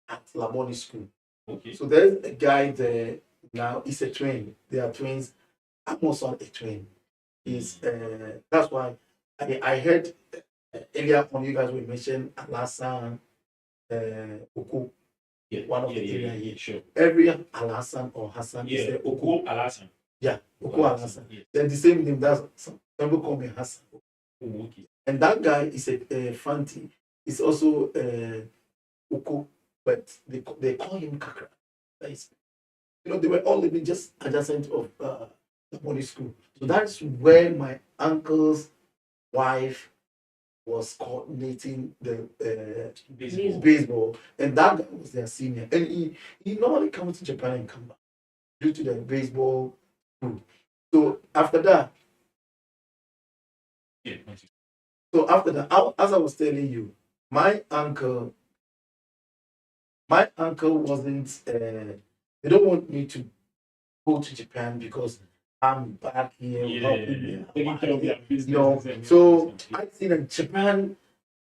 at Laboni School. Okay. So there's a guy there now. He's a twin. They are twins. I'm also a twin. He's that's why I heard earlier on you guys were mentioning Alasan Oko. Yeah, One of the yeah, area yeah, here. sure. Every Alasan or Hassan is Yeah, a Oko Alasan. Yeah, Oko Alasan, Alasan. yes. They're the same name. That's some people call me Hassan. Oh, okay. And that guy is a Fanti. He's also Oko, but they call him Kakra. That is, they were all living just adjacent of the body school. So that's where my uncle's wife was coordinating the baseball, and that guy was their senior. And he normally comes to Japan and come back due to the baseball school. So after that, as I was telling you, my uncle wasn't. They don't want me to go to Japan because I'm back here helping them. Taking care of their business. So I see that Japan.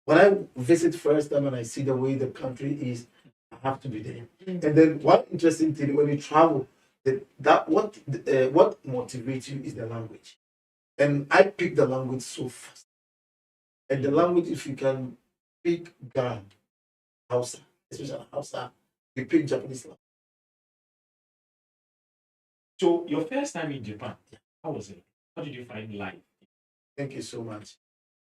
When I visit first time and I see the way the country is, I have to be there. And then one interesting thing when you travel, what motivates you is the language. And I pick the language so fast. And the language, if you can speak Ghana, Hausa, especially Hausa, you pick Japanese language. So your first time in Japan, how was it? How did you find life? Thank you so much.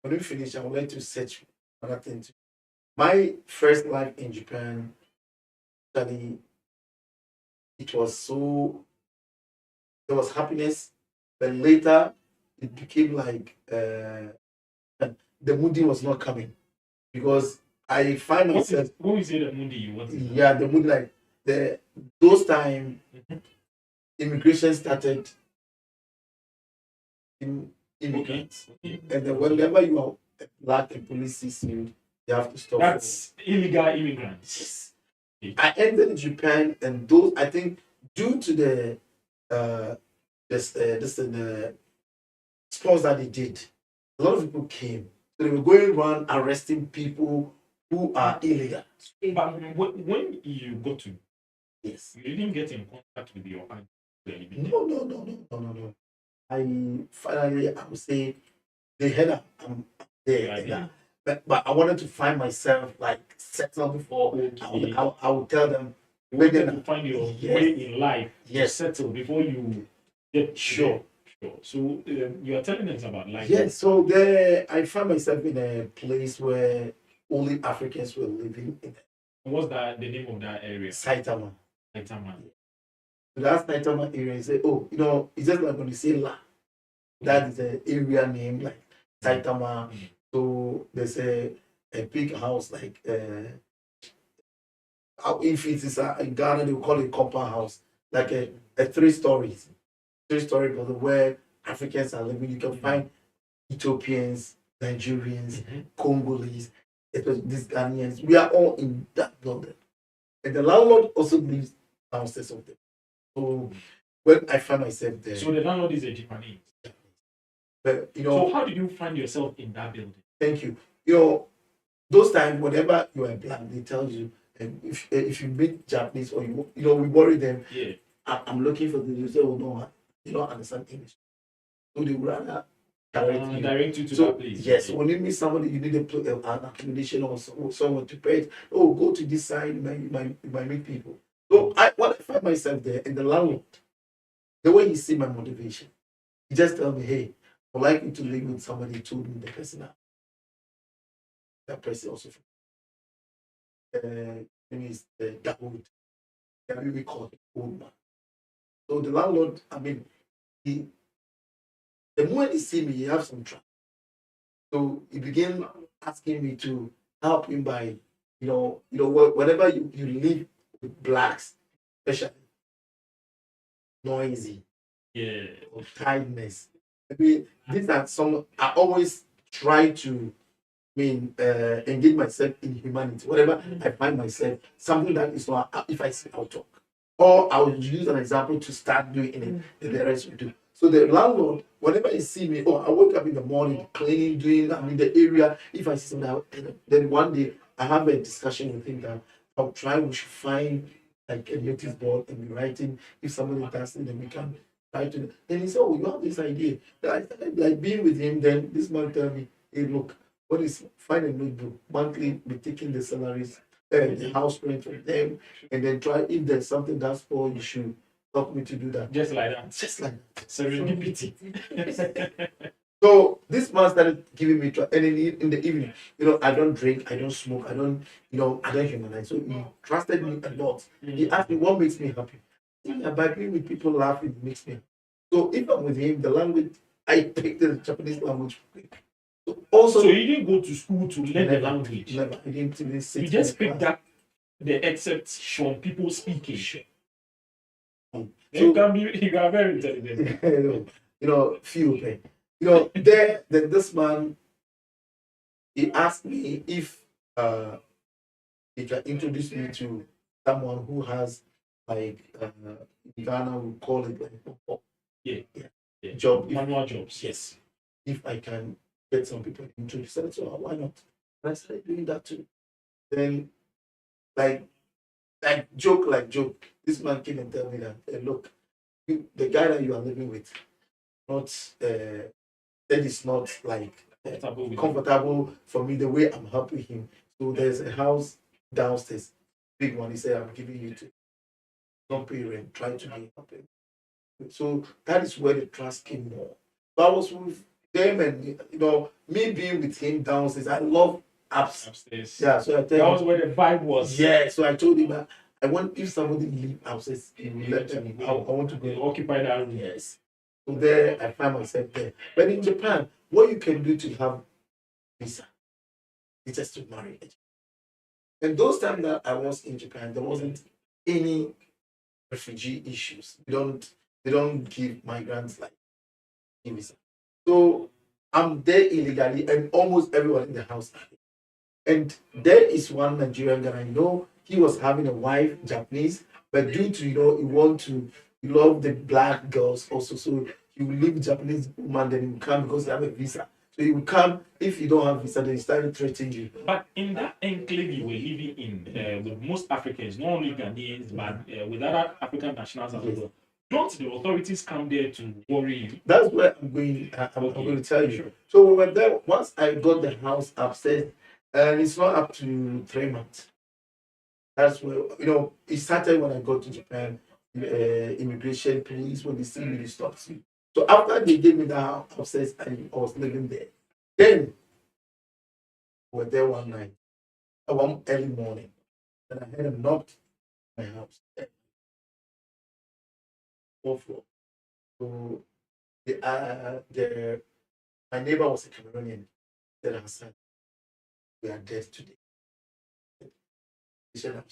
When we finish, I would like to search another thing too. My first life in Japan, actually, it was so there was happiness, but later it became like the moody was not coming because I find myself. What is it the moody you want? Yeah, the moody like those time immigration started in immigrants, and then whenever you are black and police sees you, they have to stop. That's illegal immigrants. Yes. I ended in Japan, and those I think due to the sports that they did, a lot of people came. So they were going around arresting people who are illegal. But when you got to, yes, you didn't get in contact with your aunt. No. I would say they had I'm there. Yeah. But I wanted to find myself like settled before. I would tell them. You wanted to find your way in life. Yes. To settle before you get sure. So you are telling us about life. Yes. So there, I found myself in a place where only Africans were living in. What's the name of that area? Saitama. Saitama. So that's Saitama area. You say, it's just like when you say La. That is the area name, like Saitama. So there's a big house, like if it is in Ghana, they will call it compound house, like a 3 stories, 3-story building where Africans are living. You can find Ethiopians, Nigerians, Congolese, especially these Ghanaians. We are all in that building, and the landlord also lives downstairs of them. So when I find myself there, so the landlord is a Japanese. But so how did you find yourself in that building? Thank you. Those times, whenever you are black, they tell you, if you meet Japanese or we worry them. Yeah. I'm looking for this. You say, oh no, you don't understand English. So they would rather direct you to so, that place. Yes. When you meet somebody, you need an accommodation or someone to pay. Oh, go to this side. You might meet people. So when I find myself there, and the landlord, the way he see my motivation, he just tell me, hey, I'd like you to live with somebody. Told me the person. that person also from name is Dawood. We call him old man. So the landlord, I mean, he the moment he see me, he have some trouble. So he began asking me to help him by, whenever you live with blacks, especially noisy, or tiredness. I mean, these are some. I always try to, engage myself in humanity. Whatever I find myself, something that is not. If I see, I'll talk, or I'll use an example to start doing it, and the rest will do. So the landlord, whenever he see me, I wake up in the morning, cleaning, doing, the area. If I see something, then one day I have a discussion with him that I'll try. We should find like a notice board and be writing. If somebody does it, then we can try to. Then he said, "Oh, you have this idea." Then I started like being with him. Then this man tell me, "Hey, look, what is find a notebook monthly, be taking the salaries, the house rent from them, and then try if there's something that's for you should help me to do that." Just like that. Just like that. Serendipity. So this man started giving me trust, and in the evening, I don't drink, I don't smoke, I don't humanize. So he trusted me a lot. He asked me what makes me happy. By being with people laughing, it makes me happy. So if I'm with him, the language I picked the Japanese language. Also, so you didn't go to school to learn the language. Never. I didn't even sit. You just picked up the excerpts from people speaking. You are very intelligent. Few things. Then this man, he asked me if he can introduce me to someone who has like in Ghana we call it like job, manual jobs. Yes. If I can get some people introduced, so why not? And I started doing that too. Then like joke, this man came and tell me that look, the guy that you are living with, not that is not like comfortable for me the way I'm helping him. So there's a house downstairs, big one. He said, I'm giving you to don't pay rent, try to be helping. So that is where the trust came more. So I was with them, and me being with him downstairs. I love upstairs. Yeah, so I tell that was where the vibe was. Yeah, so I told him that I want if somebody leave upstairs, let them. I want to go occupy that room. Yes. So there, I find myself there. But in Japan, what you can do to have visa is just to marry. And those times that I was in Japan, there wasn't any refugee issues. They don't give migrants like visa. So I'm there illegally, and almost everyone in the house. And there is one Nigerian guy I know. He was having a wife, Japanese, but due to he love the black girls also. So he will leave Japanese woman, then he will come because he have a visa. So he will come if you don't have visa, then he started threatening you. But in that enclave you were living in, with most Africans, not only Ghanaians, but with other African nationals as well. Don't the authorities come there to worry you? That's where I'm going. I'm going to tell you. So we were there. Once I got the house upstairs, and it's not up to 3 months. That's where it started when I got to Japan. Immigration police, when they see me, they stop you. So after they gave me the house upstairs, I was living there. Then we were there one night, one early morning, and I heard a knock at my house. 4th floor. So my neighbor was a Cameroonian. Said, Hassan, we are dead today. He said, I'm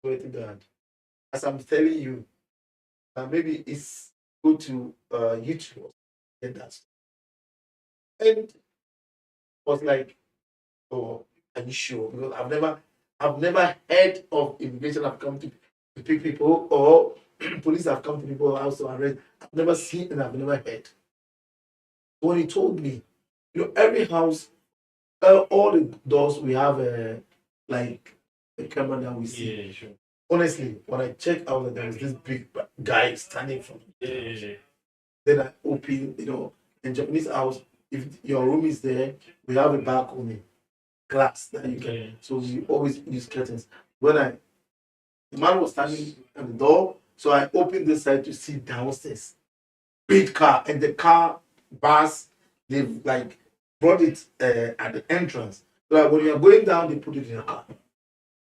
sorry to God. As I'm telling you, maybe it's go to YouTube and that. And was like, oh, are you sure? Because I've never heard of immigration have come to pick people, or police have come to people house to arrest. I've never seen and I've never heard. When he told me, every house, all the doors we have like a camera that we see. Yeah, sure. Honestly, when I checked out that there was this big guy standing from the then I open, in Japanese house, if your room is there, we have a balcony, glass that you can. So we always use curtains. The man was standing at the door, so I opened this side to see downstairs. Big car, and the car bars, they've like brought it at the entrance. So that when you are going down, they put it in a car.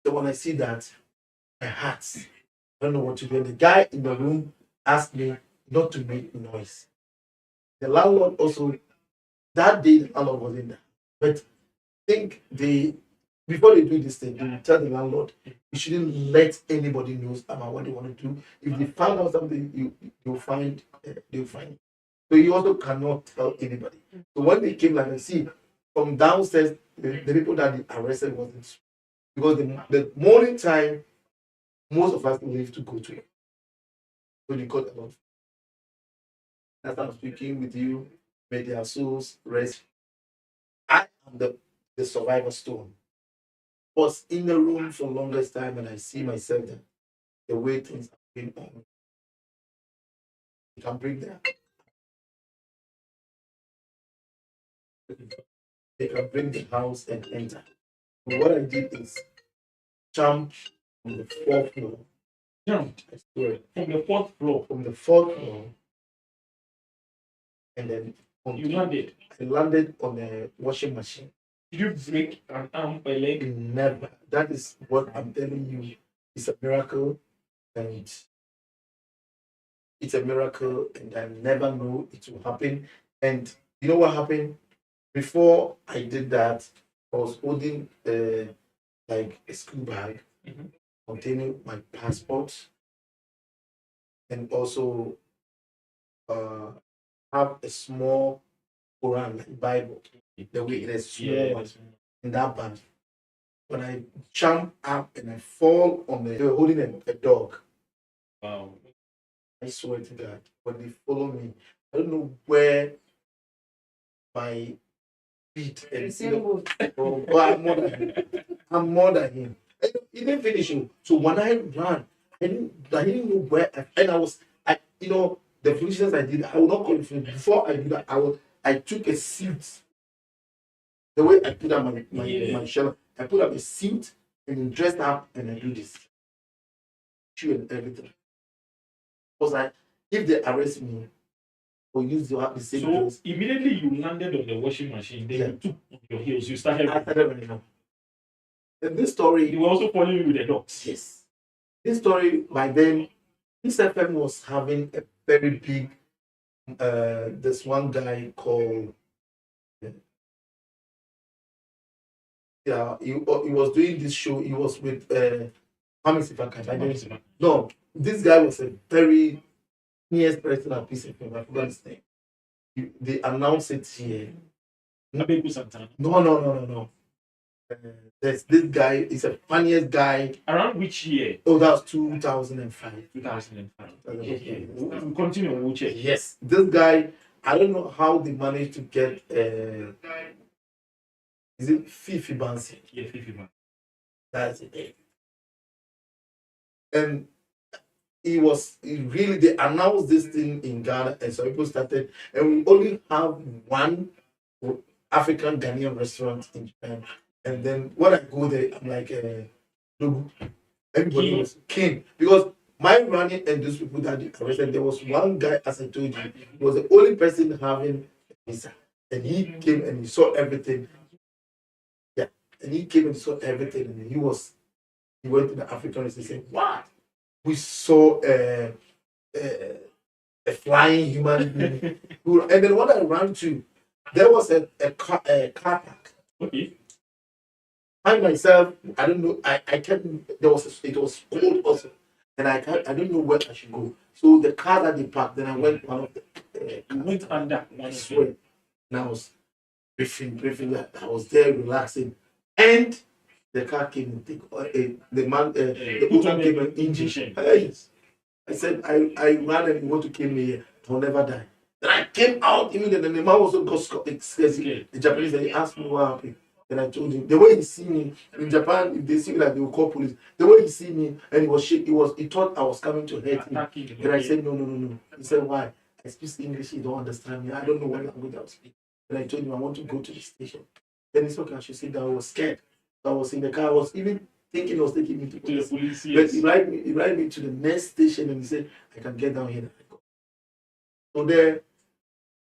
So when I see that, my heart, I don't know what to do. And the guy in the room asked me not to make noise. The landlord also, that day, the landlord was in there. But I think before they do this thing, they will tell the landlord, you shouldn't let anybody know about what they want to do. If they find out something, they'll find. So you also cannot tell anybody. So when they came, like I see, from downstairs, the people that they arrested wasn't, because the morning time, most of us leave to go to it. So they got a lot. As I'm speaking with you, may their souls rest. I am the survivor stone. Was in the room for the longest time, and I see myself there. The way things have been on. You can bring them. They can bring the house and enter. But what I did is jump from the fourth floor. Jumped from the fourth floor. From the fourth floor. And then you landed. I landed on a washing machine. Did you break an arm or a leg? Never. That is what I'm telling you. It's a miracle, and it's a miracle, and I never know it will happen. And you know what happened? Before I did that, I was holding like a school bag containing my passport, and also have a small Quran, like Bible, the way it is small in that bag. When I jump up and I fall on they were holding a dog. Wow. I swear to God, when they follow me, I don't know where my feet and oh, I'm more than him. I'm more than him. And he didn't finish him. So when I ran, I didn't know where and the foolishness I did, I will not call it foolishness. Before I did that, I took a suit. The way I put up my shirt, I put up a suit and dressed up and I do this. Shoe and everything. Because if they arrest me or use the same so immediately you landed on the washing machine, then you took your heels, you started running. And this story, you were also following you with the dogs. Yes. This story, by then, this FM was having a very big this one guy called he was doing this show. He was with No, this guy was a very nearest person at Peace FM. I forgot his name. They announced it here. No. There's this guy. He's a funniest guy. Around which year? Oh, that was 2005. 2005. Okay. We'll continue. We'll check. Yes, this guy. I don't know how they managed to get. Is it Fifi Bansi? Yeah, Fifi Bansi. That's it. And they announced this thing in Ghana, and so people started, and we only have one African Ghanaian restaurant in Japan. And then when I go there, I'm like, everybody was king. Because my running and those people that they arrested, there was one guy, as I told you, he was the only person having a visa. And he came and he saw everything. Yeah. And he came and saw everything. And he went to the African and he said, what? We saw a flying human being. And then when I ran to, there was a car park. Okay. I myself, I don't know. I can't. It was cold also, and I don't know where I should go. So the car that they parked, then I went one of the. Went under. I swear. And I was briefing. I was there relaxing, and the car came and the woman came and injured. I said I ran and he want to kill me here. I will never die. Then I came out immediately. And the man also got scared. The Japanese, he asked me what happened. And I told him the way he see me in Japan, if they see me, like they will call police. The way he see me, and he was shaking. He thought I was coming to hurt him. And I said no. He said why? I speak English. You don't understand me. I don't know what language I speak. And I told him I want to go to the station. Then he said okay, I should sit down. I was scared. I was in the car. I was even thinking he was taking me to police. Yes. But he ride me to the next station and he said I can get down here. So there,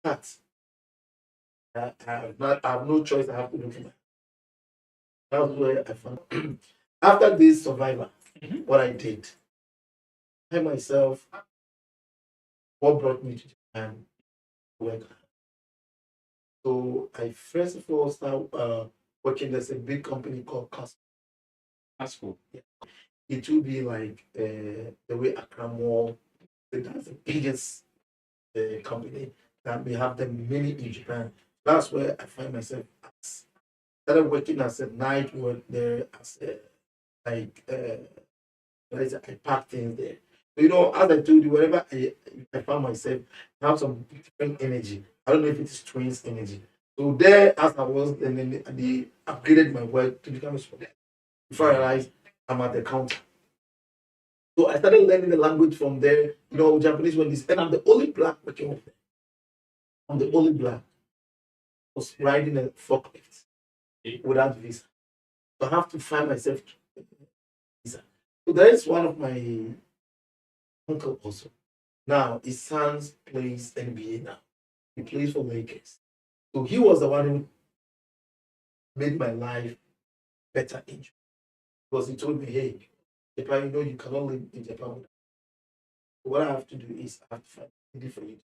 that. I have no choice. I have to look at my. That's where I found. After this survivor, what I did, I myself, what brought me to Japan to work. So I first of all started working as a big company called Casco. Casco. Yeah. It will be like the way Accra Mall, that's the biggest company that we have them many in Japan. That's where I find myself. Started working as a night work there as a like I pack things there. So, as I told you, whenever I found myself, I have some different energy. I don't know if it is twins energy. So there, as I was, and then they upgraded my work to become a student. Before I realized I'm at the counter. So I started learning the language from there. Japanese when this, and I'm the only black working with them. I'm the only black. I was riding a forklift without visa. So I have to find myself visa. So there is one of my uncle also. Now his son plays NBA now. He plays for Lakers. So he was the one who made my life better in Japan. Because he told me, hey, Japan, you cannot live in Japan. So what I have to do is I have to find a different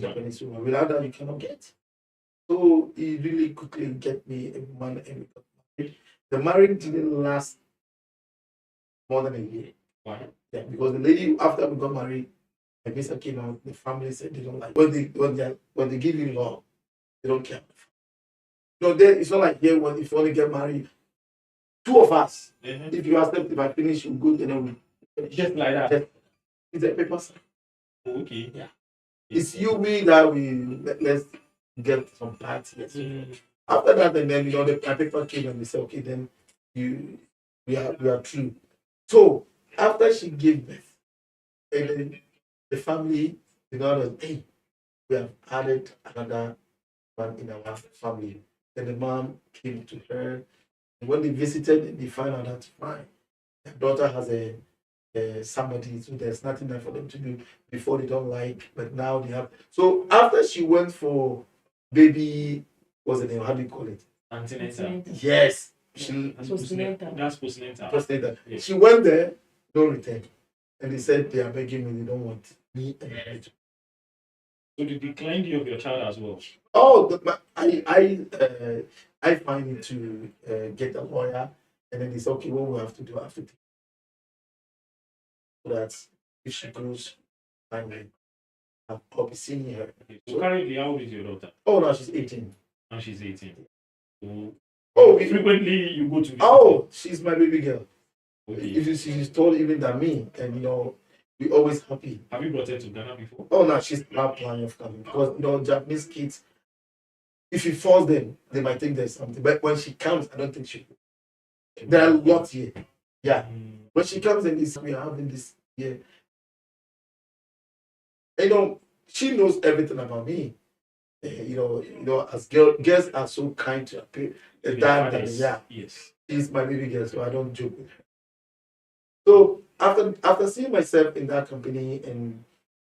Japanese woman. Without that, you cannot get. So he really quickly get me a woman and we got married. The marriage didn't last more than a year. Why? Yeah, because the lady after we got married, my visa came out. The family said they don't like when they give you love, they don't care. Then it's not like here when if you want to get married, two of us. If you accept, if I finish, you go, then we finish. Just like that. It's a paper sign. Okay. Yeah. It's you we that let's get some parties. After that, and then the paper came and they said, okay, then we are true. So after she gave birth, and then the family, hey, we have added another one in our family. And the mom came to her. And when they visited, they found out that fine. Their daughter has somebody, so there's nothing there for them to do before they don't like, but now they have. So after she went for baby, what's the name? How do you call it? Antenatal. Yes. That's postnatal. Postnatal. Yeah. She went there, no return. And they said they are begging me, they don't want me and her to. So they declined you of your child as well? Oh, I find it to get a lawyer, and then it's okay. What we have to do after so that if she goes, I'll be seeing her. So currently, how old is your daughter? Oh, now she's 18. Now she's 18. Frequently you go to visit her? She's my baby girl. Okay. If she's taller even than me, and we always happy. Have you brought her to Ghana before? Oh no, she's not planning of coming because Japanese kids, if you force them, they might think there's something. But when she comes, I don't think she will. There are lots here. Yeah. When she comes and we are having this here. She knows everything about me. As girls are so kind to appear. Yes. She's my baby girl, so I don't joke with her. So after seeing myself in that company and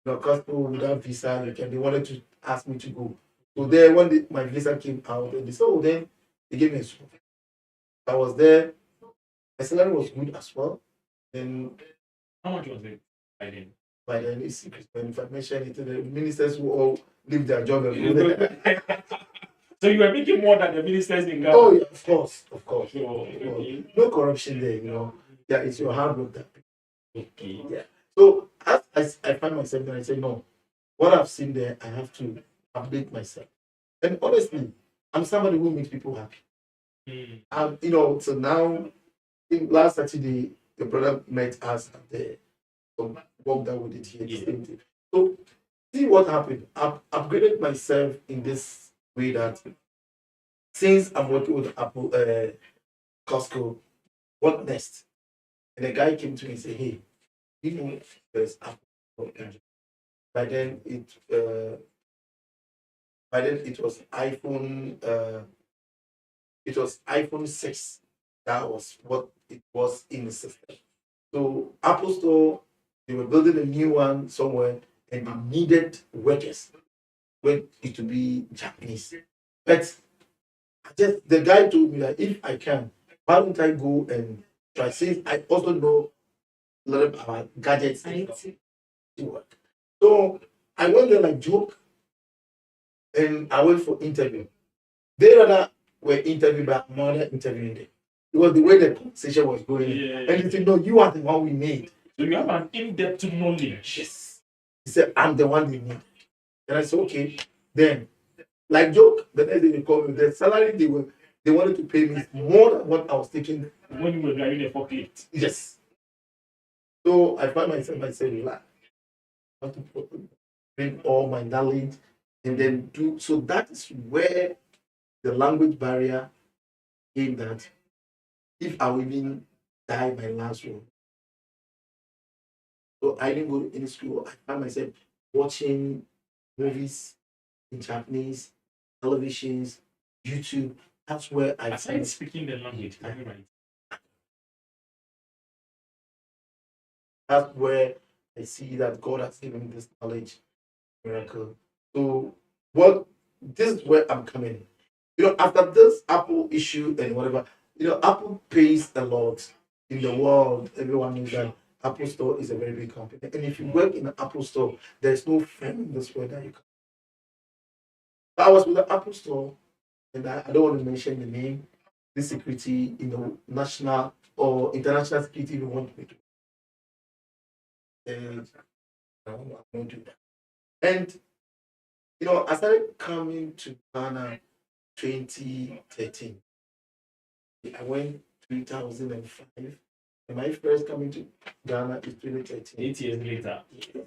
couple without visa, they wanted to ask me to go. So there, when my visa came out, and they said, oh, then they gave me a school. I was there. My salary was good as well. And how much was it by then? By then, it's secret. If I mention it, the ministers will all leave their job and go there. So you were making more than the ministers in Ghana? Oh, yeah, of course. Okay. No corruption there, Yeah, it's your hard work that. Okay. Yeah. So as I find myself there, I say, no, what I've seen there, I have to update myself. And honestly, I'm somebody who makes people happy. So now, last Saturday, the brother met us at the work that we did here. The same thing. So see what happened. I've upgraded myself in this way that since I'm working with Apple, Costco, what next? And the guy came to me and said, hey, there's Apple. By then it was iPhone. It was iPhone 6. That was what it was in the system. So Apple Store, they were building a new one somewhere, and they needed workers. went it to be Japanese. But the guy told me that if I can, why don't I go and try? Since I also know a lot about gadgets and work. So I went there like joke, and I went for interview. They rather were interviewed by another interviewing them. Because the way the conversation was going, and he said, "No, you are the one we need." So you have an in-depth knowledge. Yes. He said, "I'm the one they need." And I said, "Okay." Then, like joke, the next day they called me. The salary they wanted to pay me more than what I was taking when you were driving a forklift. Yes. So I find myself relax. I have to bring all my knowledge and then do. So that is where the language barrier came. That if I will even die my last one. So I didn't go to any school. I found myself watching movies in Japanese, televisions, YouTube. That's where I started speaking the language. Right. That's where I see that God has given me this knowledge miracle. So this is where I'm coming in. After this Apple issue and whatever, Apple pays a lot in the world. Everyone knows that Apple Store is a very big company. And if you work in an Apple Store, there's no friend in this world that you can. But I was with the Apple Store, and I don't want to mention the name, the security, national or international security, if you want me to. And I won't do that. And I started coming to Ghana 2013. I went 2005. And my first coming to Ghana is 2013. 8 years later. Yeah.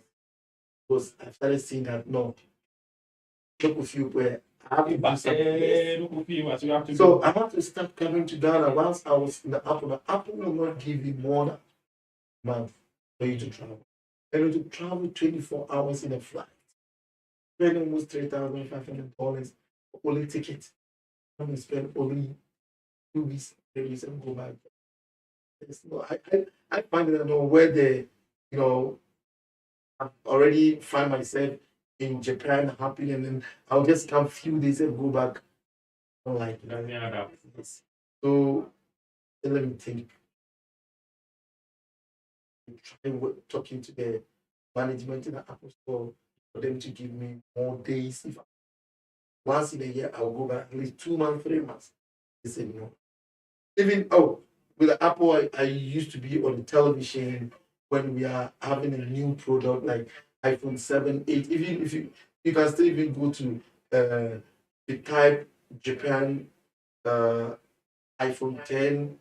Because I started seeing that look with you where I have to do something. So I have to start coming to Ghana. Once I was in the Apple will not give you more than a month for you to travel. And to travel 24 hours in a flight. Spend almost $3,500 for only tickets. I'm going to spend only 2 weeks, 3 weeks and go back. No, I find that where I've already find myself in Japan happy, and then I'll just come few days and go back. Like yes. So let me think. Try talking to the management in the Apple Store for them to give me more days. If once in a year I'll go back at least 2 months, 3 months. They said no. Even with the Apple, I used to be on the television when we are having a new product like iPhone 7, 8. Even if you can still even go to the type Japan iPhone 10.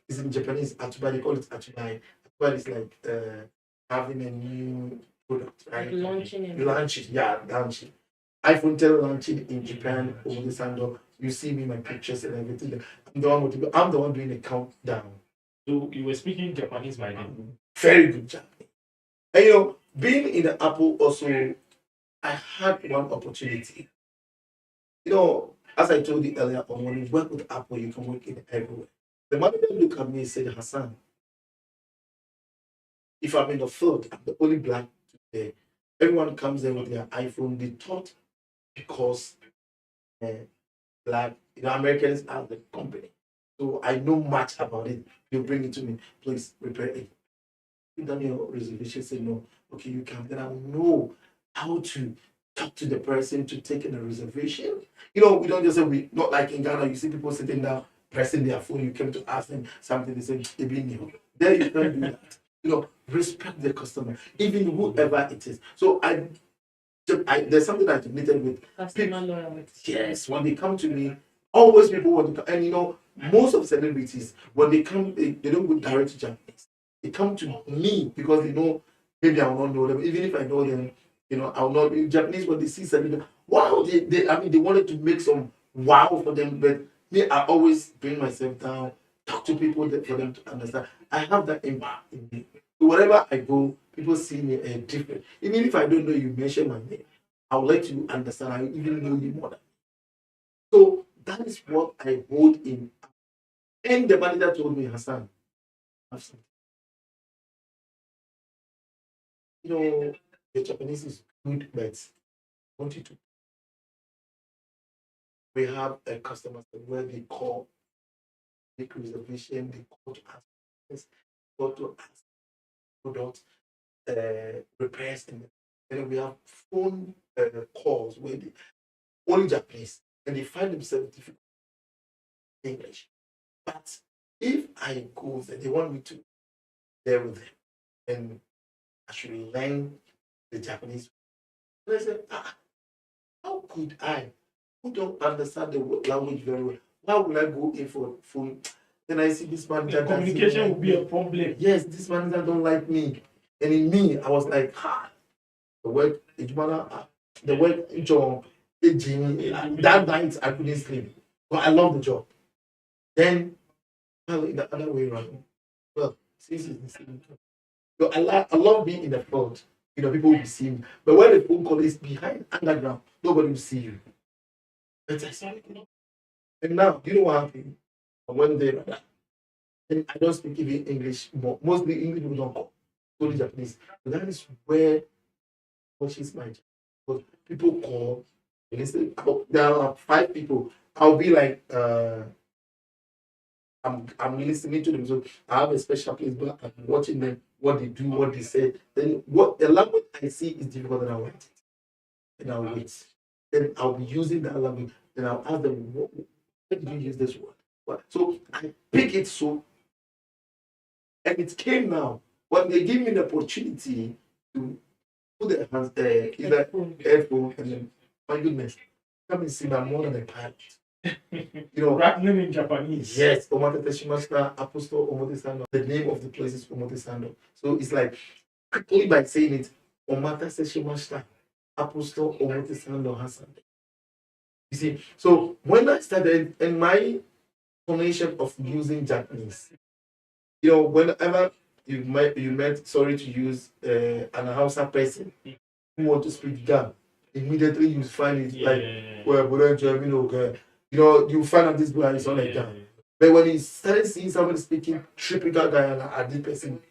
Is in Japanese Atubai, they call it Atubai. Atubai is like having a new product, right? Launching launching. iPhone 10 launching in Japan over the sandal. You see me, my pictures and everything. I'm the one doing the countdown. So you were speaking Japanese by then? Very good Japanese. And being in the Apple also, I had one opportunity. As I told you earlier on, when you work with Apple, you can work in everywhere. The manager looked at me and said, Hassan, if I'm in the field, I'm the only black today. Everyone comes in with their iPhone. They thought because black, Americans are the company. So I know much about it. You bring it to me, please prepare it. You done your reservation, say no. Okay, you can. Then I will know how to talk to the person to take in a reservation. We don't just say not like in Ghana, you see people sitting down pressing their phone, you came to ask them something, they say, there you can't do that. Respect the customer, even whoever it is. So there's something I admitted with customer loyalty. Yes, when they come to me, always people want to come. And most of celebrities, when they come, they don't go direct to Japanese. They come to me because they know maybe I will not know them. Even if I know them, I will not be Japanese when they see celebrities. Wow, they wanted to make some wow for them, but me, I always bring myself down, talk to people for them to understand. I have that impact in me. So wherever I go, people see me different. Even if I don't know you mention my name, I would like to understand. I even know you more than me. So that is what I hold in. And the manager told me, Hassan, have something. The Japanese is good, but want you to. We have a customer where they call, make reservation, they call to ask, yes, call to ask product repairs, and then we have phone calls where they only Japanese and they find themselves difficult English. But if I go there, they want me to there with them and I should learn the Japanese. And I said, how could I, who don't understand the language very well, why would I go in for phone? Then I see this manager. Communication will be a problem. Yes, this manager don't like me. And in me, I was like, the word the word John, that night I couldn't sleep. But I love the job. Then, well, in the other way around, well, since it's the same job. So I love being in the front. People will see me. But when the phone call is behind underground, nobody will see you. But I saw it, And now, you know what happened? When they and I don't speak even English more. Mostly English people don't call. Only Japanese. But that is where she's my job. Because people call and listen. There are 5 people. I'll be like I'm listening to them. So I have a special place, but I'm watching them, what they do, what they say. Then what the language I see is difficult than I want it. And I'll wait. Then I'll be using that language. Then I'll ask them, why did you use this word? What? So I pick it so, and it came now. When they give me the opportunity to put their hands either headphone and then, my goodness, come and see I'm more than a pilot. Rattling in Japanese. Yes, Omatete Shimashita, Apostle Omotesando. The name of the place is Omotesando. So it's like quickly by saying it, Omatete Shimashita, Apostle Omotesando Hassan. You see, so when I started, and my formation of using Japanese, whenever you met, sorry to use an Hausa person who want to speak Ga, immediately you find it like, well, you find out this guy is not like that. But when you started seeing somebody speaking typical Guyana, a deep person,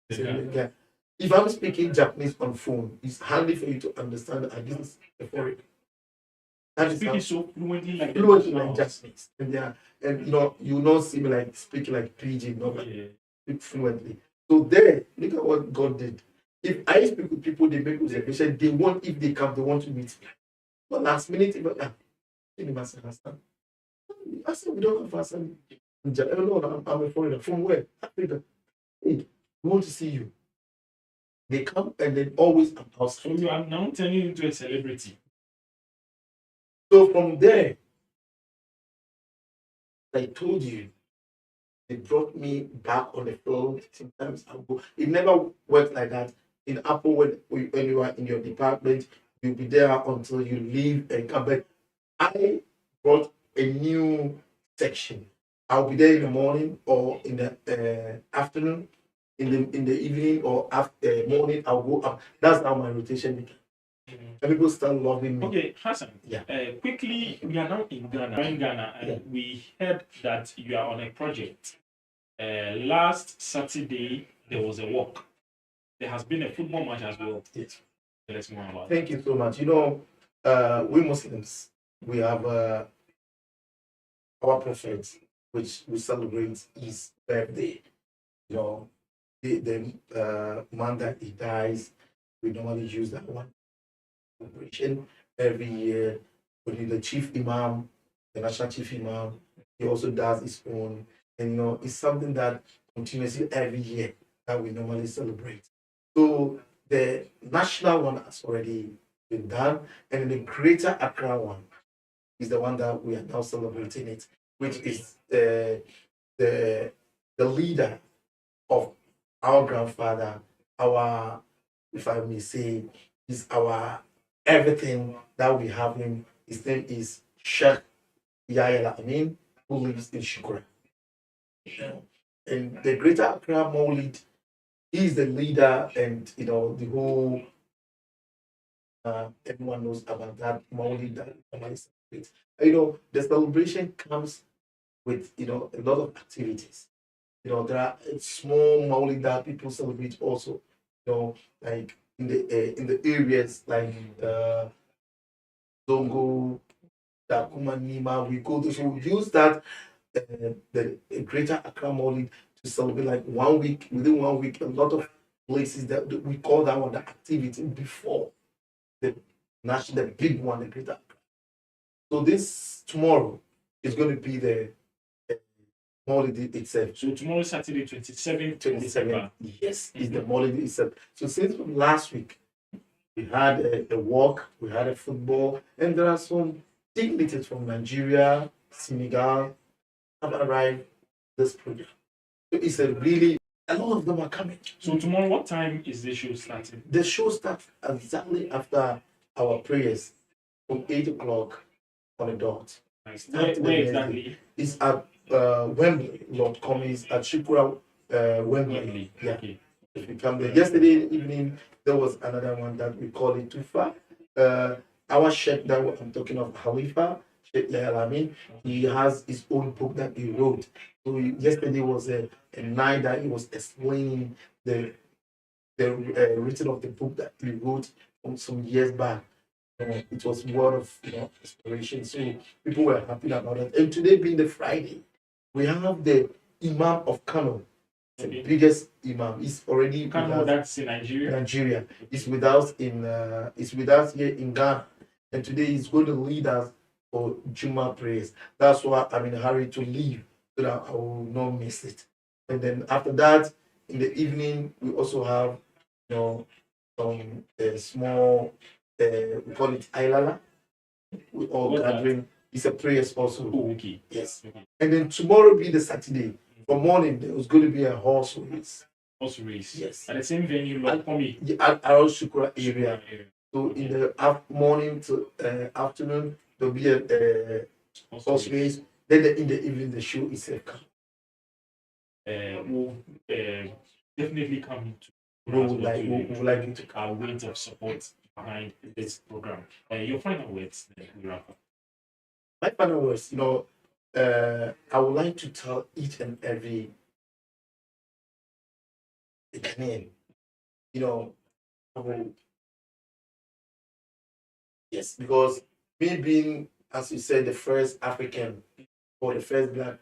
if I'm speaking Japanese on phone, it's handy for you to understand that this is a foreign. That is speaking so fluently like Japanese. And you not see me like speaking like PG, not like speak fluently. So there, look at what God did. If I speak with people, they make reservation, they want, if they come, they want to meet me. But last minute, they must understand. I said, we don't have Hassan. No, I'm a foreigner. From where? Africa. Hey, we want to see you. They come and then always announce. So you are now turning into a celebrity. So from there, I told you, they brought me back on the field. Sometimes I'll go. It never worked like that. In Apple, when you are in your department, you'll be there until you leave and come back. I brought a new section. I'll be there in the morning or in the afternoon, in the evening or after morning. I'll go up. That's how my rotation began. And people start loving me. Okay, Hassan. Yeah. Quickly, we are now in Ghana. And we heard that you are on a project. Last Saturday there was a walk. There has been a football match as well. Yes. Tell us more about Thank you so much. We Muslims, we have our prophet, which we celebrate his birthday. The month that he dies, we normally use that one celebration every year. We need the chief imam, the national chief imam. He also does his own, and it's something that continuously every year that we normally celebrate. So the national one has already been done, and the Greater Accra one is the one that we are now celebrating it, which is the leader of our grandfather, our, if I may say, is our everything that we have him. His name is Sheikh Yahya Amin, who lives in Shukra. And the Greater Accra Maulid, he is the leader, and the whole everyone knows about that Maulid that normally celebrates. The celebration comes with a lot of activities. There are small Maulid that people celebrate also. Like in the areas like Zongo, Dakuma, Nima. We go to, so we use that the Greater Accra Molly to celebrate like 1 week. Within 1 week, a lot of places that we call that one the activity before the national, the big one, the Greater Accra. So this tomorrow is going to be the holiday itself. So tomorrow, Saturday, 27th. 27th, yes, is the holiday itself. So since last week, we had a walk, we had a football, and there are some dignitaries from Nigeria, Senegal have arrived this program. So it's a really, a lot of them are coming. So tomorrow, what time is the show starting? The show starts exactly after our prayers from 8 o'clock on the dot. Nice. Where exactly? It's at Wembley, Lord Cummings, at Shikura Wembley. Yeah. Okay. If you come there. Yesterday evening, there was another one that we call it Tufa. Our sheikh that I'm talking of, Khalifa, Sheikh Lamin, he has his own book that he wrote. So yesterday was a night that he was explaining the written of the book that he wrote from some years back. It was word of inspiration. So people were happy about it. And today being the Friday, we have the Imam of Kano, the biggest Imam. He's already Kano, that's in Nigeria. Nigeria. He's with us here in Ghana. And today he's going to lead us for Juma prayers. That's why I'm in a hurry to leave so that I will not miss it. And then after that, in the evening, we also have some small we call it Ailala. We all gathering. It's a prayers also. Oh, okay. Yes. And then tomorrow be the Saturday. For morning, there was going to be a horse race. Horse race. Yes. At the same venue, like at our Shukra area. So in the morning to afternoon, there'll be a horse race. Then in the evening, the show itself comes. We'll definitely come to. We would like you to our weight of support behind this program. Your final words, then we wrap up. My final words, I would like to tell each and every Ghanaian, yes, because me being, as you said, the first African or the first black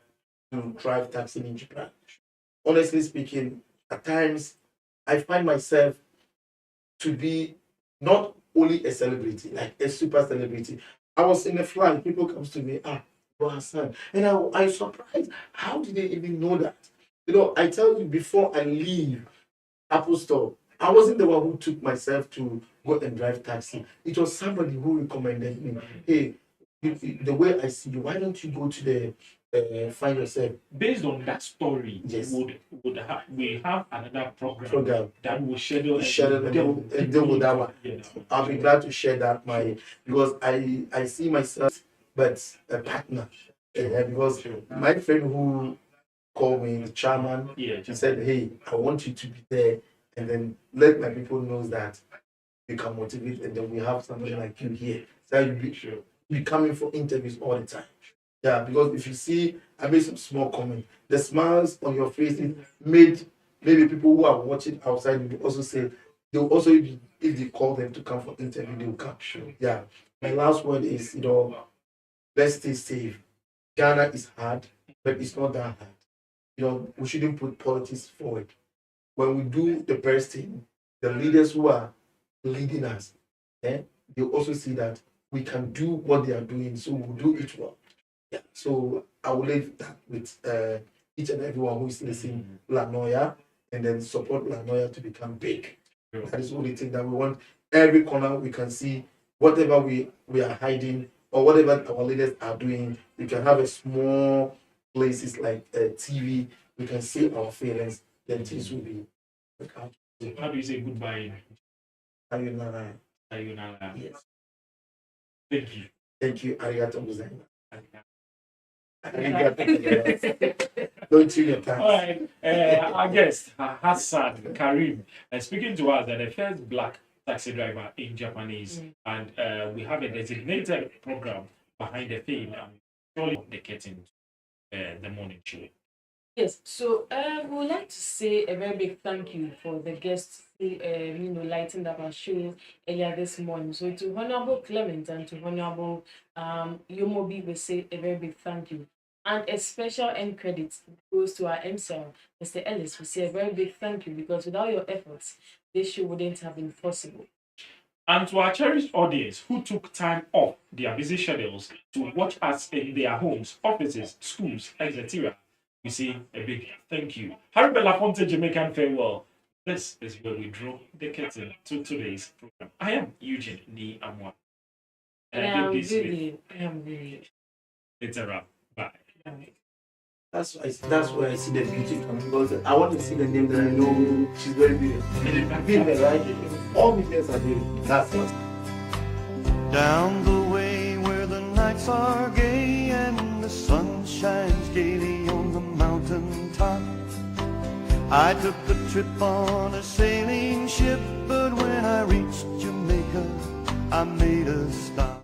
to drive taxi in Japan, honestly speaking, at times I find myself to be not only a celebrity, like a super celebrity. I was in a flight, people comes to me, Bro Hassan, and I surprised. How did they even know that? I tell you, before I leave Apple Store, I wasn't the one who took myself to go and drive taxi. It was somebody who recommended me. Hey, the way I see you, why don't you go to the find yourself? Based on that story, yes, we have another program that will schedule and deal with that one. I'll be glad to share that because I see myself but a partner. Because my friend who called me, the chairman, he said, hey, I want you to be there and then let my people know that you can motivate and then we have somebody like you here. So you'll be coming for interviews all the time. Yeah, because if you see, I made some small comment. The smiles on your faces made maybe people who are watching outside will also say, they'll also, if they call them to come for interview, they'll come. Yeah. My last word is, let's stay safe. Ghana is hard, but it's not that hard. We shouldn't put politics forward. When we do the best thing, the leaders who are leading us, they also see that we can do what they are doing, so we'll do it well. Yeah. So I will leave that with each and everyone who is listening, La Noyaa, and then support La Noyaa to become big. That is the only thing that we want. Every corner we can see whatever we are hiding or whatever our leaders are doing. We can have a small places like TV. We can see our feelings. Then things will be. How do you say goodbye? Sayonara. Sayonara. Yes. Thank you. Thank you. Arigato gozaimasu. Don't you get All right. Our guest, Hassan Karim, speaking to us that the first black taxi driver in Japanese, and we have a designated program behind the thing, and surely the curtain, the morning show. Yes, so we would like to say a very big thank you for the guests who, lightened up our show earlier this morning. So to Honorable Clement and to Honorable Yomobi, we say a very big thank you. And a special end credit goes to our MCL, Mr. Ellis. We say a very big thank you because without your efforts, this show wouldn't have been possible. And to our cherished audience who took time off their busy schedules to watch us in their homes, offices, schools, etc., we say a big thank you. Harry Belafonte Jamaican farewell. This is where we draw the curtain to today's program. I am Eugene Ni Amwa. I am really. It's a wrap. Bye. That's where I see the beauty from, because I want to see the name that I know she's very beautiful. Female, right? All females are beautiful. That's what. Down the way where the nights are gay and the sun shines gaily on the mountain top, I took a trip on a sailing ship, but when I reached Jamaica, I made a stop.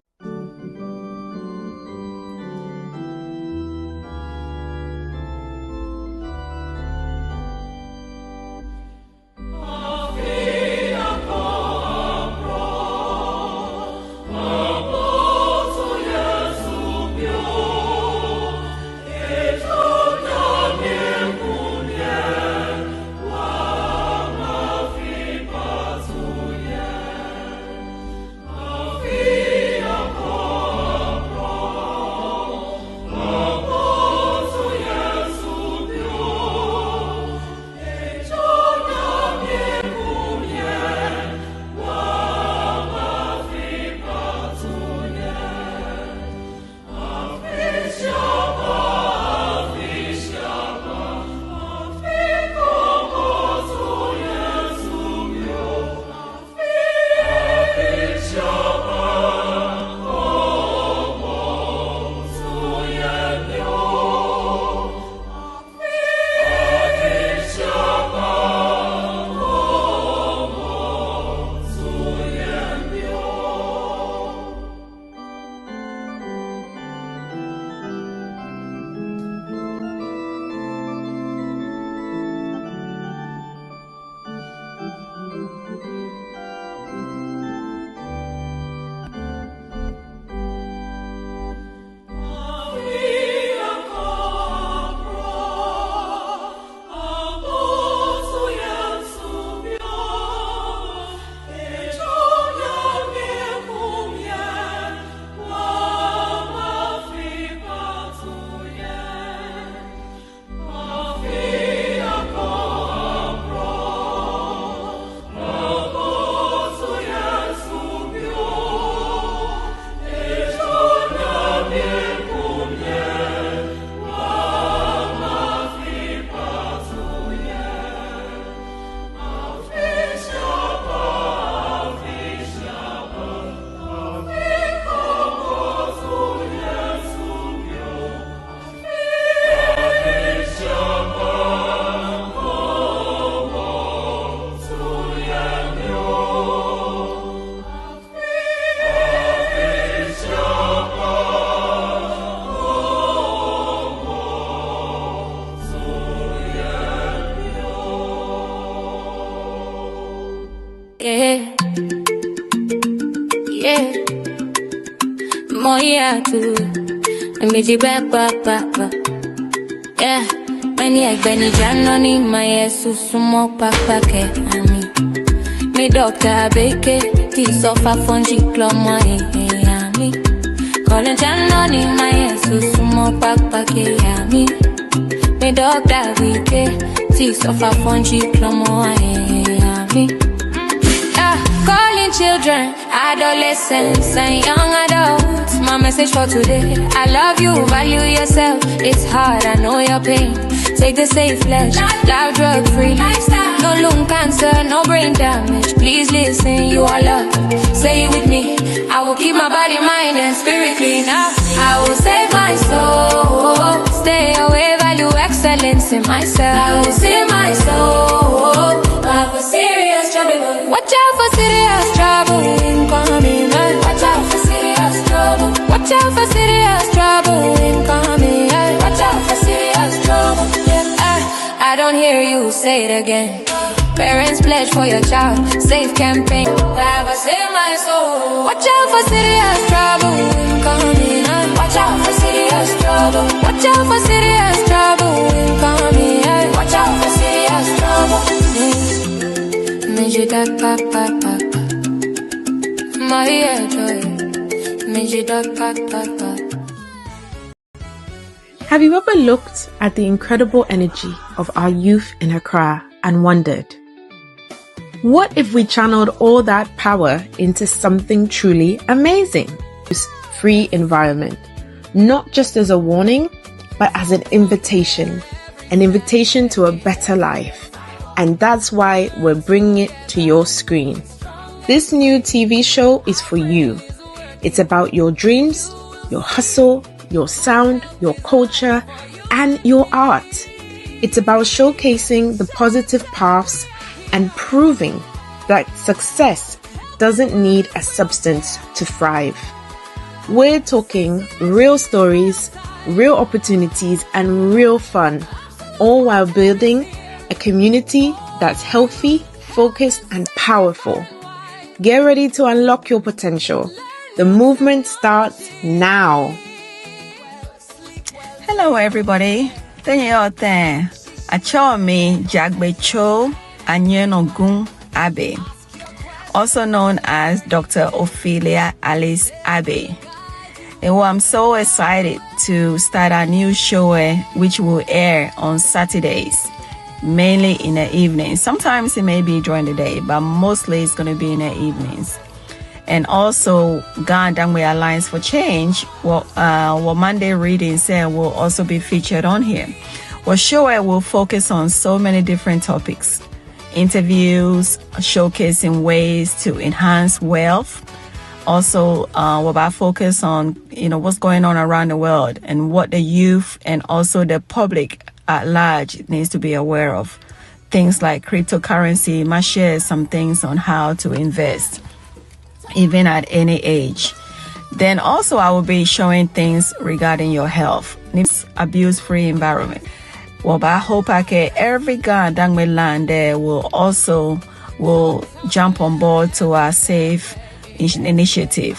Noyaa Tv, me di ba. Yeah, many Benny Janoni, my sumo papa ke ami. Me doctor beke, ti sofa fungi clomo ami. Calling Janoni, my sumo papa ke ami. Me doctor beke, ti sofa fungi clomo ami. Calling children, adolescents, and young adults. My message for today: I love you, value yourself. It's hard, I know your pain. Take the safe flesh, live drug free. No lung cancer, no brain damage. Please listen, you are loved. Say it with me. I will keep my body, mind, and spirit clean. I will save my soul. Stay away, value excellence in myself. I will save my soul. I for serious trouble. Watch out for serious trouble incoming. Watch out for serious trouble. Watch out for serious trouble incoming. Watch out for serious trouble. Yeah. say it again. Parents pledge for your child, safe campaign. Never save my soul. Watch out for serious trouble incoming. Watch out for serious trouble. Watch out for serious trouble incoming. Watch out for serious trouble. Meji da pa pa pa pa. My joy. Meji da pa pa pa. Have you ever looked at the incredible energy of our youth in Accra and wondered, what if we channeled all that power into something truly amazing? This free environment, not just as a warning, but as an invitation to a better life. And that's why we're bringing it to your screen. This new TV show is for you. It's about your dreams, your hustle, your sound, your culture, and your art. It's about showcasing the positive paths and proving that success doesn't need a substance to thrive. We're talking real stories, real opportunities, and real fun, all while building a community that's healthy, focused, and powerful. Get ready to unlock your potential. The movement starts now. Hello, everybody. Noyaa Achomi Jagbecho Anyenogun Abe, also known as Dr. Ophelia Alice Abe. And I'm so excited to start a new show which will air on Saturdays, mainly in the evenings. Sometimes it may be during the day, but mostly it's going to be in the evenings. And also, Ghana Dangwe Alliance for Change, what Monday reading said will also be featured on here. Well, show will focus on so many different topics. Interviews, showcasing ways to enhance wealth. Also, we'll focus on, what's going on around the world and what the youth and also the public at large needs to be aware of. Things like cryptocurrency, might share some things on how to invest, even at any age. Then also I will be showing things regarding your health, abuse-free environment. Well, I hope every Ghana Dangme land there will jump on board to our safe initiative,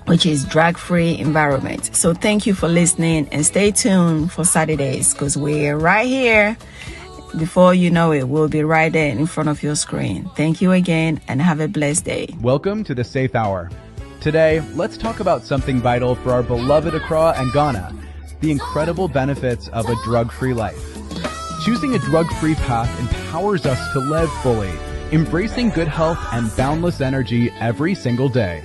which is drug-free environment. So thank you for listening and stay tuned for Saturdays because we're right here. Before you know it, we'll be right there in front of your screen. Thank you again and have a blessed day. Welcome to the Safe Hour. Today, let's talk about something vital for our beloved Accra and Ghana, the incredible benefits of a drug-free life. Choosing a drug-free path empowers us to live fully, embracing good health and boundless energy every single day.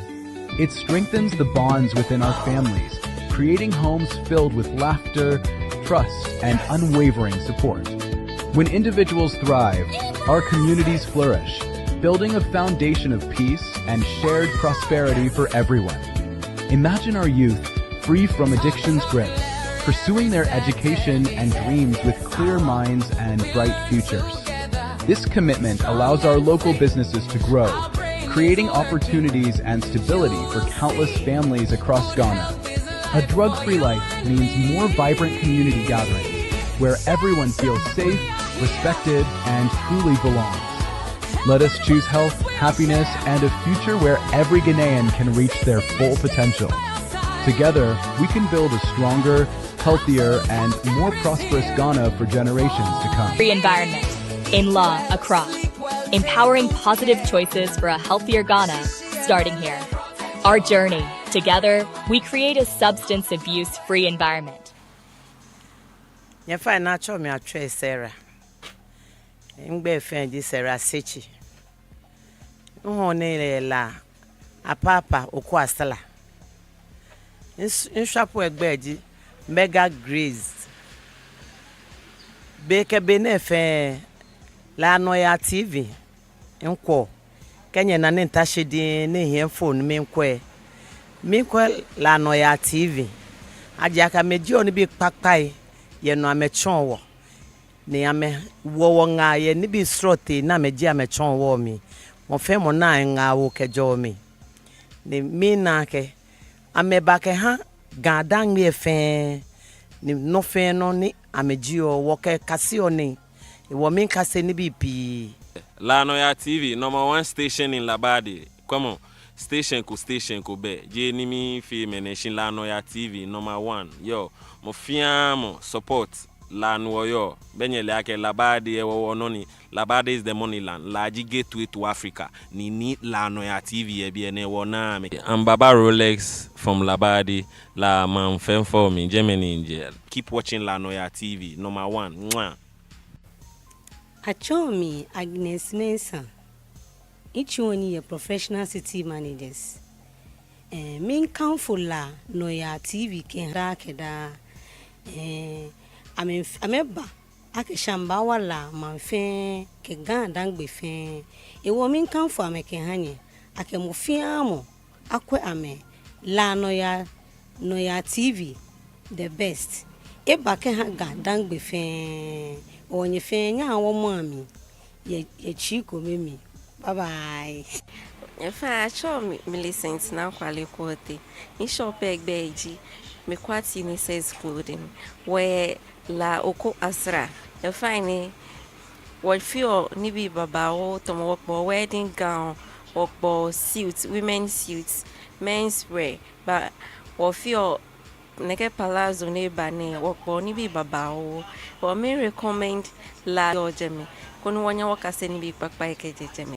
It strengthens the bonds within our families, creating homes filled with laughter, trust, and unwavering support. When individuals thrive, our communities flourish, building a foundation of peace and shared prosperity for everyone. Imagine our youth free from addiction's grip, pursuing their education and dreams with clear minds and bright futures. This commitment allows our local businesses to grow, creating opportunities and stability for countless families across Ghana. A drug-free life means more vibrant community gatherings, where everyone feels safe, respected, and truly belongs. Let us choose health, happiness, and a future where every Ghanaian can reach their full potential. Together, we can build a stronger, healthier, and more prosperous Ghana for generations to come. Free environment. In law, Accra. Empowering positive choices for a healthier Ghana, starting here. Our journey. Together, we create a substance abuse-free environment. You find natural me a trace Sarah. Ingbe fendi Sarah Sechi. Uhone la apapa okwasala. Inshapu egbeji mega grace. Beke benefe la Noyaa TV. Nkwo. Kenya na nentashi di ne hien phone me nkwe. Me nkwe la Noyaa TV. Ajaka meji oni bi pakpai. Ye no amechon wo ne ame wo nga ye ni bi srote na meji amechon wo mi mo fe mo na nga wo kejo mi ne mi na ke ameba ke ha gadan mi efe ni no fe no ni ameji o wo ke kasi oni Ewo min kase ni bi pi. La Noyaa TV, #1 station in Labadi. Come on. Station ko be. Je ni mi fi mention La Noyaa TV #1. Yo, mo fiamo support la Noyo. Benye le ake Labadi ewo noni. Labadi is the money land. Laji gateway to Africa. Ni La Noyaa TV e bi ene wona me. I'm Baba Rolex from Labadi. La man fen for me Germany in jail. Keep watching La Noyaa TV #1. Mwah. Achomi Agnes Mensah. Each one is professional city managers. Min council La Noyaa TV ken rakeda. Ameba ake shamba wala manfe ke gandang befen. Ewo min council ameke hanye ake mofiamo akwe ame La Noyaa TV the best. Eba ke ha gandang befen. Onye fenya awo mami ye chiko memi. Bye bye. If I show me Millicent now quality, in shop beji, me kwati ni says clothing, where la oko asra. If I ne what feel nibi babao, to work for wedding gown, work for suits, women's suits, men's wear, but what feel neke palazzo ne bane, work for nibi babao, or may recommend la jeme. Kono wanya wakase nibi pakpa eke jeme.